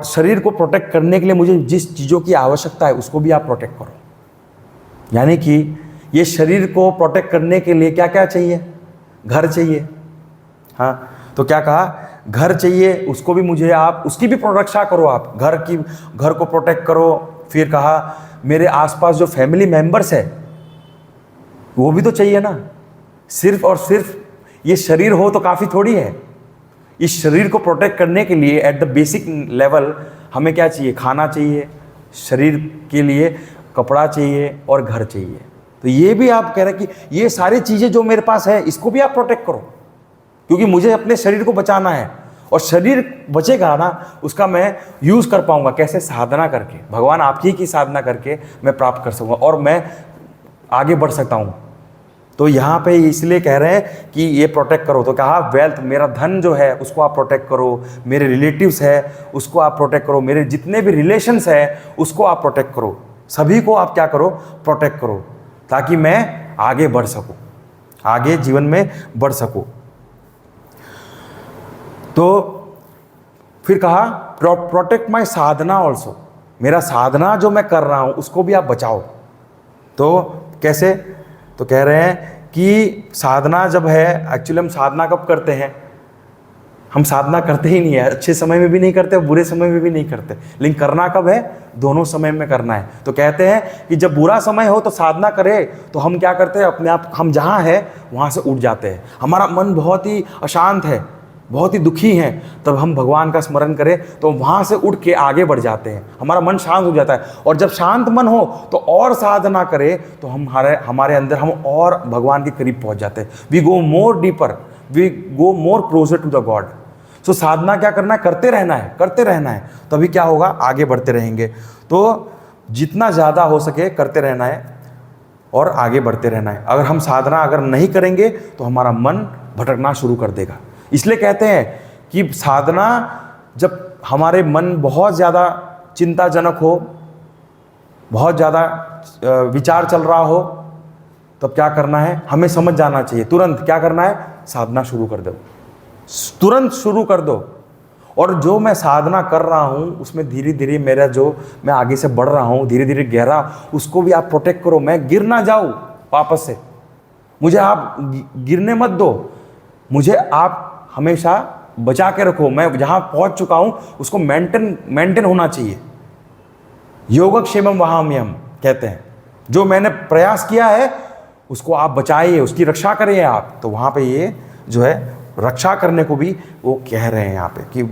शरीर को प्रोटेक्ट करने के लिए मुझे जिस चीज़ों की आवश्यकता है उसको भी आप प्रोटेक्ट करो। यानी कि ये शरीर को प्रोटेक्ट करने के लिए क्या क्या चाहिए, घर चाहिए। हाँ, तो क्या कहा, घर चाहिए, उसको भी मुझे आप, उसकी भी रक्षा करो आप, घर को प्रोटेक्ट करो। फिर कहा मेरे आसपास जो फैमिली मेंबर्स है वो भी तो चाहिए ना। सिर्फ और सिर्फ ये शरीर हो तो काफ़ी थोड़ी है। इस शरीर को प्रोटेक्ट करने के लिए एट द बेसिक लेवल हमें क्या चाहिए, खाना चाहिए, शरीर के लिए कपड़ा चाहिए और घर चाहिए। तो ये भी आप कह रहे हैं कि ये सारी चीज़ें जो मेरे पास है इसको भी आप प्रोटेक्ट करो, क्योंकि मुझे अपने शरीर को बचाना है। और शरीर बचेगा ना, उसका मैं यूज़ कर पाऊंगा कैसे, साधना करके, भगवान आपकी की साधना करके मैं प्राप्त कर सकूँगा और मैं आगे बढ़ सकता हूँ। तो यहाँ पे इसलिए कह रहे हैं कि ये प्रोटेक्ट करो। तो कहा वेल्थ, मेरा धन जो है उसको आप प्रोटेक्ट करो, मेरे रिलेटिव्स है उसको आप प्रोटेक्ट करो, मेरे जितने भी रिलेशंस है उसको आप प्रोटेक्ट करो, सभी को आप क्या करो, प्रोटेक्ट करो, ताकि मैं आगे बढ़ सकूँ, आगे जीवन में बढ़ सकूँ। तो फिर कहा प्रोटेक्ट माय साधना ऑल्सो, मेरा साधना जो मैं कर रहा हूँ उसको भी आप बचाओ। तो कैसे, तो कह रहे हैं कि साधना जब है, एक्चुअली हम साधना कब करते हैं, हम साधना करते ही नहीं है, अच्छे समय में भी नहीं करते, बुरे समय में भी नहीं करते, लेकिन करना कब है, दोनों समय में करना है। तो कहते हैं कि जब बुरा समय हो तो साधना करे, तो हम क्या करते हैं, अपने आप हम जहाँ है वहाँ से उठ जाते हैं, हमारा मन बहुत ही अशांत है, बहुत ही दुखी हैं, तब हम भगवान का स्मरण करें तो वहाँ से उठ के आगे बढ़ जाते हैं, हमारा मन शांत हो जाता है। और जब शांत मन हो तो और साधना करें तो हमारे अंदर हम और भगवान के करीब पहुँच जाते हैं। We go more deeper, we go more closer to the God. So साधना क्या करना है, करते रहना है, तभी क्या होगा, आगे बढ़ते रहेंगे। तो जितना ज़्यादा हो सके करते रहना है और आगे बढ़ते रहना है। अगर हम साधना अगर नहीं करेंगे तो हमारा मन भटकना शुरू कर देगा। इसलिए कहते हैं कि साधना, जब हमारे मन बहुत ज़्यादा चिंताजनक हो, बहुत ज़्यादा विचार चल रहा हो, तब क्या करना है, हमें समझ जाना चाहिए, तुरंत क्या करना है, साधना शुरू कर दो, तुरंत शुरू कर दो। और जो मैं साधना कर रहा हूँ उसमें धीरे धीरे मेरा जो मैं आगे से बढ़ रहा हूँ, धीरे धीरे गहरा, उसको भी आप प्रोटेक्ट करो, मैं गिर ना जाऊँ वापस से, मुझे आप गिरने मत दो, मुझे आप हमेशा बचा के रखो, मैं जहाँ पहुँच चुका हूँ उसको मेंटेन होना चाहिए। योगक्षेमम वहाम्यहम् कहते हैं, जो मैंने प्रयास किया है उसको आप बचाइए, उसकी रक्षा करिए आप। तो वहाँ पे ये जो है रक्षा करने को भी वो कह रहे हैं यहाँ पे कि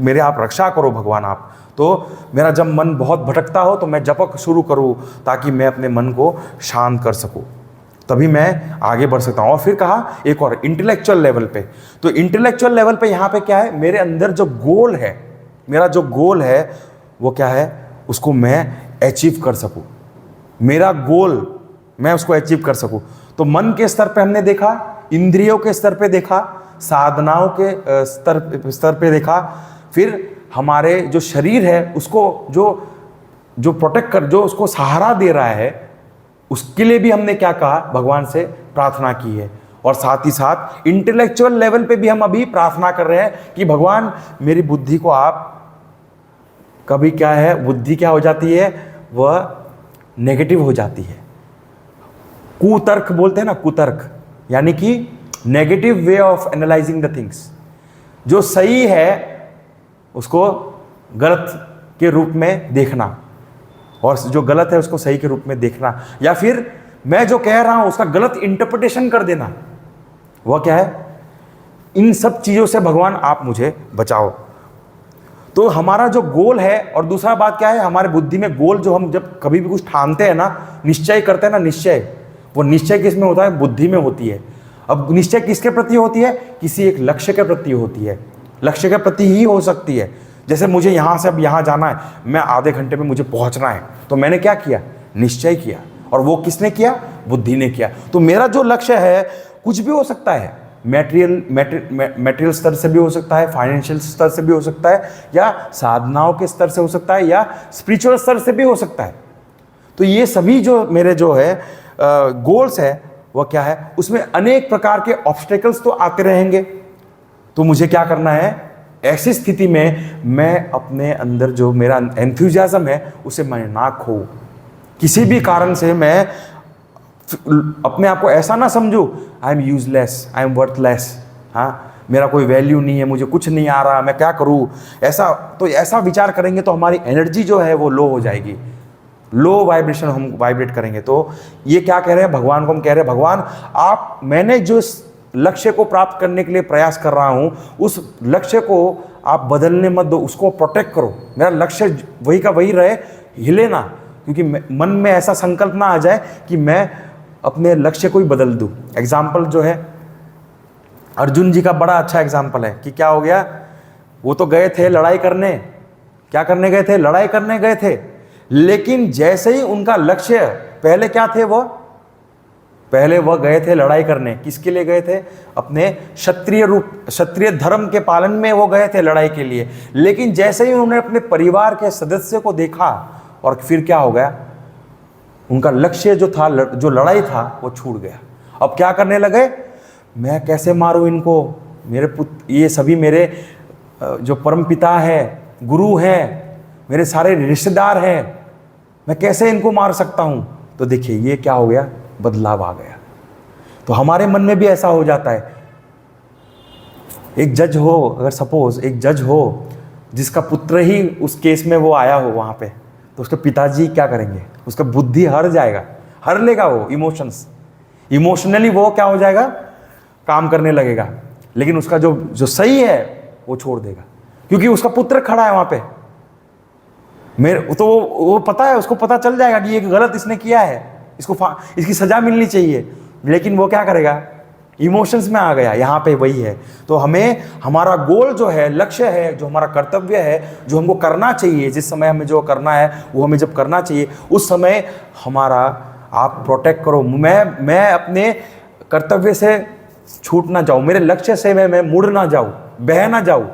मेरे आप रक्षा करो भगवान आप। तो मेरा जब मन बहुत भटकता हो तो मैं जपक शुरू करूँ, ताकि मैं अपने मन को शांत कर सकूँ, तभी मैं आगे बढ़ सकता हूँ। और फिर कहा एक और इंटेलेक्चुअल लेवल पे, तो इंटेलेक्चुअल लेवल पे यहाँ पे क्या है, मेरे अंदर जो गोल है, मेरा जो गोल है वो क्या है, उसको मैं अचीव कर सकूँ, मेरा गोल मैं उसको अचीव कर सकूँ। तो मन के स्तर पे हमने देखा, इंद्रियों के स्तर पे देखा, साधनाओं के स्तर पे देखा, फिर हमारे जो शरीर है उसको जो प्रोटेक्ट कर, जो उसको सहारा दे रहा है, उसके लिए भी हमने क्या कहा, भगवान से प्रार्थना की है। और साथ ही साथ इंटेलेक्चुअल लेवल पे भी हम अभी प्रार्थना कर रहे हैं कि भगवान मेरी बुद्धि को आप, कभी क्या है, बुद्धि क्या हो जाती है, वह नेगेटिव हो जाती है, कुतर्क बोलते हैं ना, कुतर्क यानी कि negative way of analysing the things. जो सही है उसको गलत के रूप में देखना, और जो गलत है उसको सही के रूप में देखना, या फिर मैं जो कह रहा हूं उसका गलत इंटरप्रिटेशन कर देना। वह क्या है, इन सब चीज़ों से भगवान आप मुझे बचाओ। तो हमारा जो गोल है, और दूसरा बात क्या है, हमारे बुद्धि में गोल, जो हम जब कभी भी कुछ ठानते हैं ना, निश्चय करते हैं ना, निश्चय, वो निश्चय किस में होता है? बुद्धि में होती है। अब निश्चय किसके प्रति होती है? किसी एक लक्ष्य के प्रति होती है, लक्ष्य के प्रति ही हो सकती है। जैसे मुझे यहाँ से अब यहाँ जाना है, मैं आधे घंटे में मुझे पहुँचना है, तो मैंने क्या किया? निश्चय किया। और वो किसने किया? बुद्धि ने किया। तो मेरा जो लक्ष्य है कुछ भी हो सकता है, मटेरियल स्तर से भी हो सकता है, फाइनेंशियल स्तर से भी हो सकता है, या साधनाओं के स्तर से हो सकता है, या स्पिरिचुअल स्तर से भी हो सकता है। तो ये सभी जो मेरे जो है गोल्स है, वह क्या है? उसमें अनेक प्रकार के ऑब्स्टेकल्स तो आते रहेंगे। तो मुझे क्या करना है? ऐसी स्थिति में मैं अपने अंदर जो मेरा एंथुजियाज्म है उसे मैं ना खो। किसी भी कारण से मैं अपने आप को ऐसा ना समझूं, I am useless, I am worthless, हाँ, मेरा कोई वैल्यू नहीं है, मुझे कुछ नहीं आ रहा, मैं क्या करूं, ऐसा विचार करेंगे तो हमारी एनर्जी जो है वो लो हो जाएगी, लो वाइब्रेशन हम वाइब्रेट करेंगे। तो ये क्या कह रहे हैं भगवान को? हम कह रहे हैं भगवान आप, मैंने जो लक्ष्य को प्राप्त करने के लिए प्रयास कर रहा हूं, उस लक्ष्य को आप बदलने मत दो, उसको प्रोटेक्ट करो। मेरा लक्ष्य वही का वही रहे, हिले ना, क्योंकि मन में ऐसा संकल्प ना आ जाए कि मैं अपने लक्ष्य को ही बदल दूं। एग्जाम्पल जो है अर्जुन जी का बड़ा अच्छा एग्जाम्पल है कि क्या हो गया, वो तो गए थे लड़ाई करने, क्या करने गए थे? लड़ाई करने गए थे। लेकिन जैसे ही उनका लक्ष्य, पहले क्या थे वो? पहले वह गए थे लड़ाई करने, किसके लिए गए थे? अपने क्षत्रिय धर्म के पालन में वो गए थे लड़ाई के लिए। लेकिन जैसे ही उन्होंने अपने परिवार के सदस्य को देखा, और फिर क्या हो गया? उनका लक्ष्य जो था, जो लड़ाई था, वो छूट गया। अब क्या करने लगे? मैं कैसे मारूं इनको, मेरे पुत्र, ये सभी मेरे जो परम पिता है, गुरु हैं, मेरे सारे रिश्तेदार हैं, मैं कैसे इनको मार सकता हूं? तो देखिए ये क्या हो गया? बदलाव आ गया। तो हमारे मन में भी ऐसा हो जाता है। एक जज हो, अगर सपोज एक जज हो जिसका पुत्र ही उस केस में वो आया हो वहां पे, तो उसके पिताजी क्या करेंगे? उसका बुद्धि हर जाएगा, हर लेगा वो इमोशनली वो क्या हो जाएगा? काम करने लगेगा। लेकिन उसका जो सही है वो छोड़ देगा, क्योंकि उसका पुत्र खड़ा है वहां पे। तो वो पता है, उसको पता चल जाएगा कि ये गलत इसने किया है, इसकी सजा मिलनी चाहिए। लेकिन वो क्या करेगा? इमोशंस में आ गया। यहाँ पे वही है। तो हमें हमारा गोल जो है, लक्ष्य है, जो हमारा कर्तव्य है, जो हमको करना चाहिए, जिस समय हमें जो करना है वो हमें जब करना चाहिए, उस समय हमारा आप प्रोटेक्ट करो। मैं अपने कर्तव्य से छूट ना जाऊँ, मेरे लक्ष्य से मैं मुड़ ना जाऊँ, बह ना जाऊँ।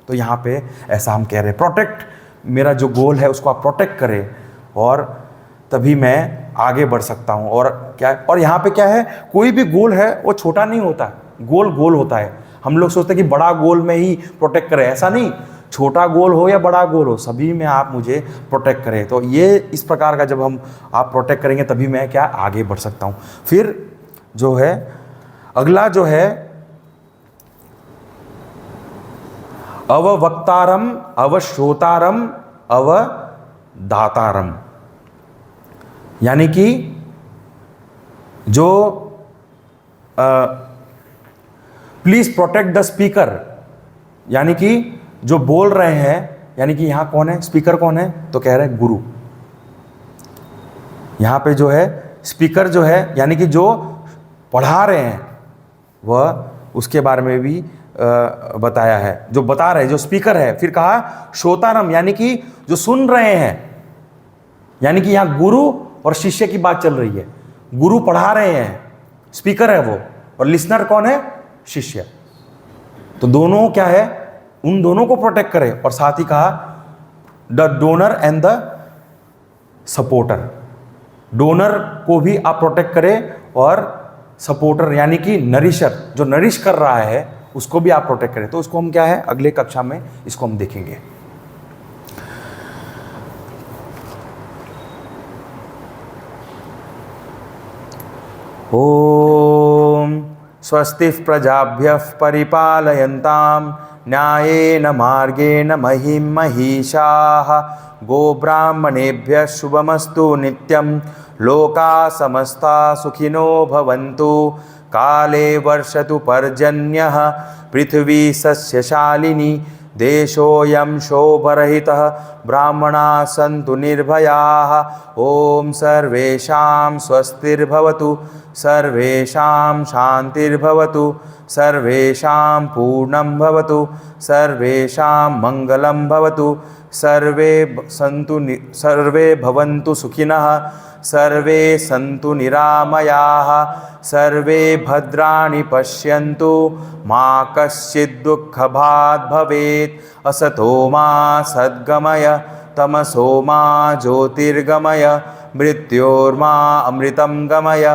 तो यहाँ पे ऐसा हम कह रहे हैं, प्रोटेक्ट, मेरा जो गोल है उसको आप प्रोटेक्ट करें, और तभी मैं आगे बढ़ सकता हूँ। और क्या, और यहाँ पे क्या है, कोई भी गोल है वो छोटा नहीं होता, गोल होता है। हम लोग सोचते हैं कि बड़ा गोल में ही प्रोटेक्ट करें, ऐसा नहीं, छोटा गोल हो या बड़ा गोल हो, सभी में आप मुझे प्रोटेक्ट करें। तो ये इस प्रकार का जब हम आप प्रोटेक्ट करेंगे तभी मैं क्या आगे बढ़ सकता हूँ। फिर जो है अगला जो है अववक्तारम, अवश्रोतारम, अवदातारम, यानी कि जो प्लीज प्रोटेक्ट द स्पीकर, यानी कि जो बोल रहे हैं, यानी कि यहां कौन है? स्पीकर कौन है? तो कह रहे हैं गुरु। यहां पे जो है स्पीकर जो है, यानी कि जो पढ़ा रहे हैं, वह उसके बारे में भी बताया है, जो बता रहे हैं, जो स्पीकर है। फिर कहा श्रोतारम, यानी कि जो सुन रहे हैं, यानी कि यहां गुरु और शिष्य की बात चल रही है। गुरु पढ़ा रहे हैं, स्पीकर है वो, और लिसनर कौन है? शिष्य। तो दोनों क्या है? उन दोनों को प्रोटेक्ट करें। और साथ ही कहा the donor and the supporter, donor को भी आप प्रोटेक्ट करें, और सपोर्टर यानी कि नरिशर, जो नरिश कर रहा है, उसको भी आप प्रोटेक्ट करें। तो उसको हम क्या है, अगले कक्षा में इसको हम देखेंगे। ओम स्वस्ति प्रजाभ्यः परिपालयन्तां न्यायेन मार्गेण महीं महिषाः गोब्राह्मणेभ्यः शुभमस्तु नित्यं लोकाः समस्ता सुखिनो भवन्तु काले वर्षतु पर्जन्यः पृथिवी सस्यशालिनी देशोऽयं शोभरहितः ब्राह्मणाः सन्तु निर्भयाः। ॐ सर्वेषां स्वस्तिर्भवतु सर्वेषां शान्तिर्भवतु सर्वेषां पूर्णं भवतु सर्वेषां मङ्गलं भवतु सर्वे भवन्तु सुखिनः सर्वे सन्तु निरामयाः सर्वे भद्राणि पश्यन्तु मा कश्चित् दुःखभाग् भवेत्। असतो मा सद्गमय तमसो मा ज्योतिर्गमय मृत्योर्मा अमृतं गमय।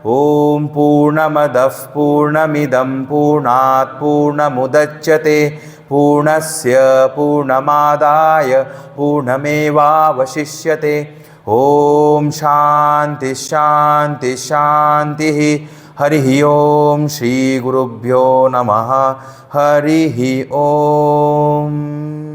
ॐ पूर्णमदः पूर्णमिदं पूर्णात् पूर्णमुदच्यते पूर्णस्य पूर्णमादाय पूर्णमेवावशिष्यते। ॐ शान्ति शान्ति शान्तिः। हरिः ॐ श्री गुरुभ्यो नमः। हरिः ॐ।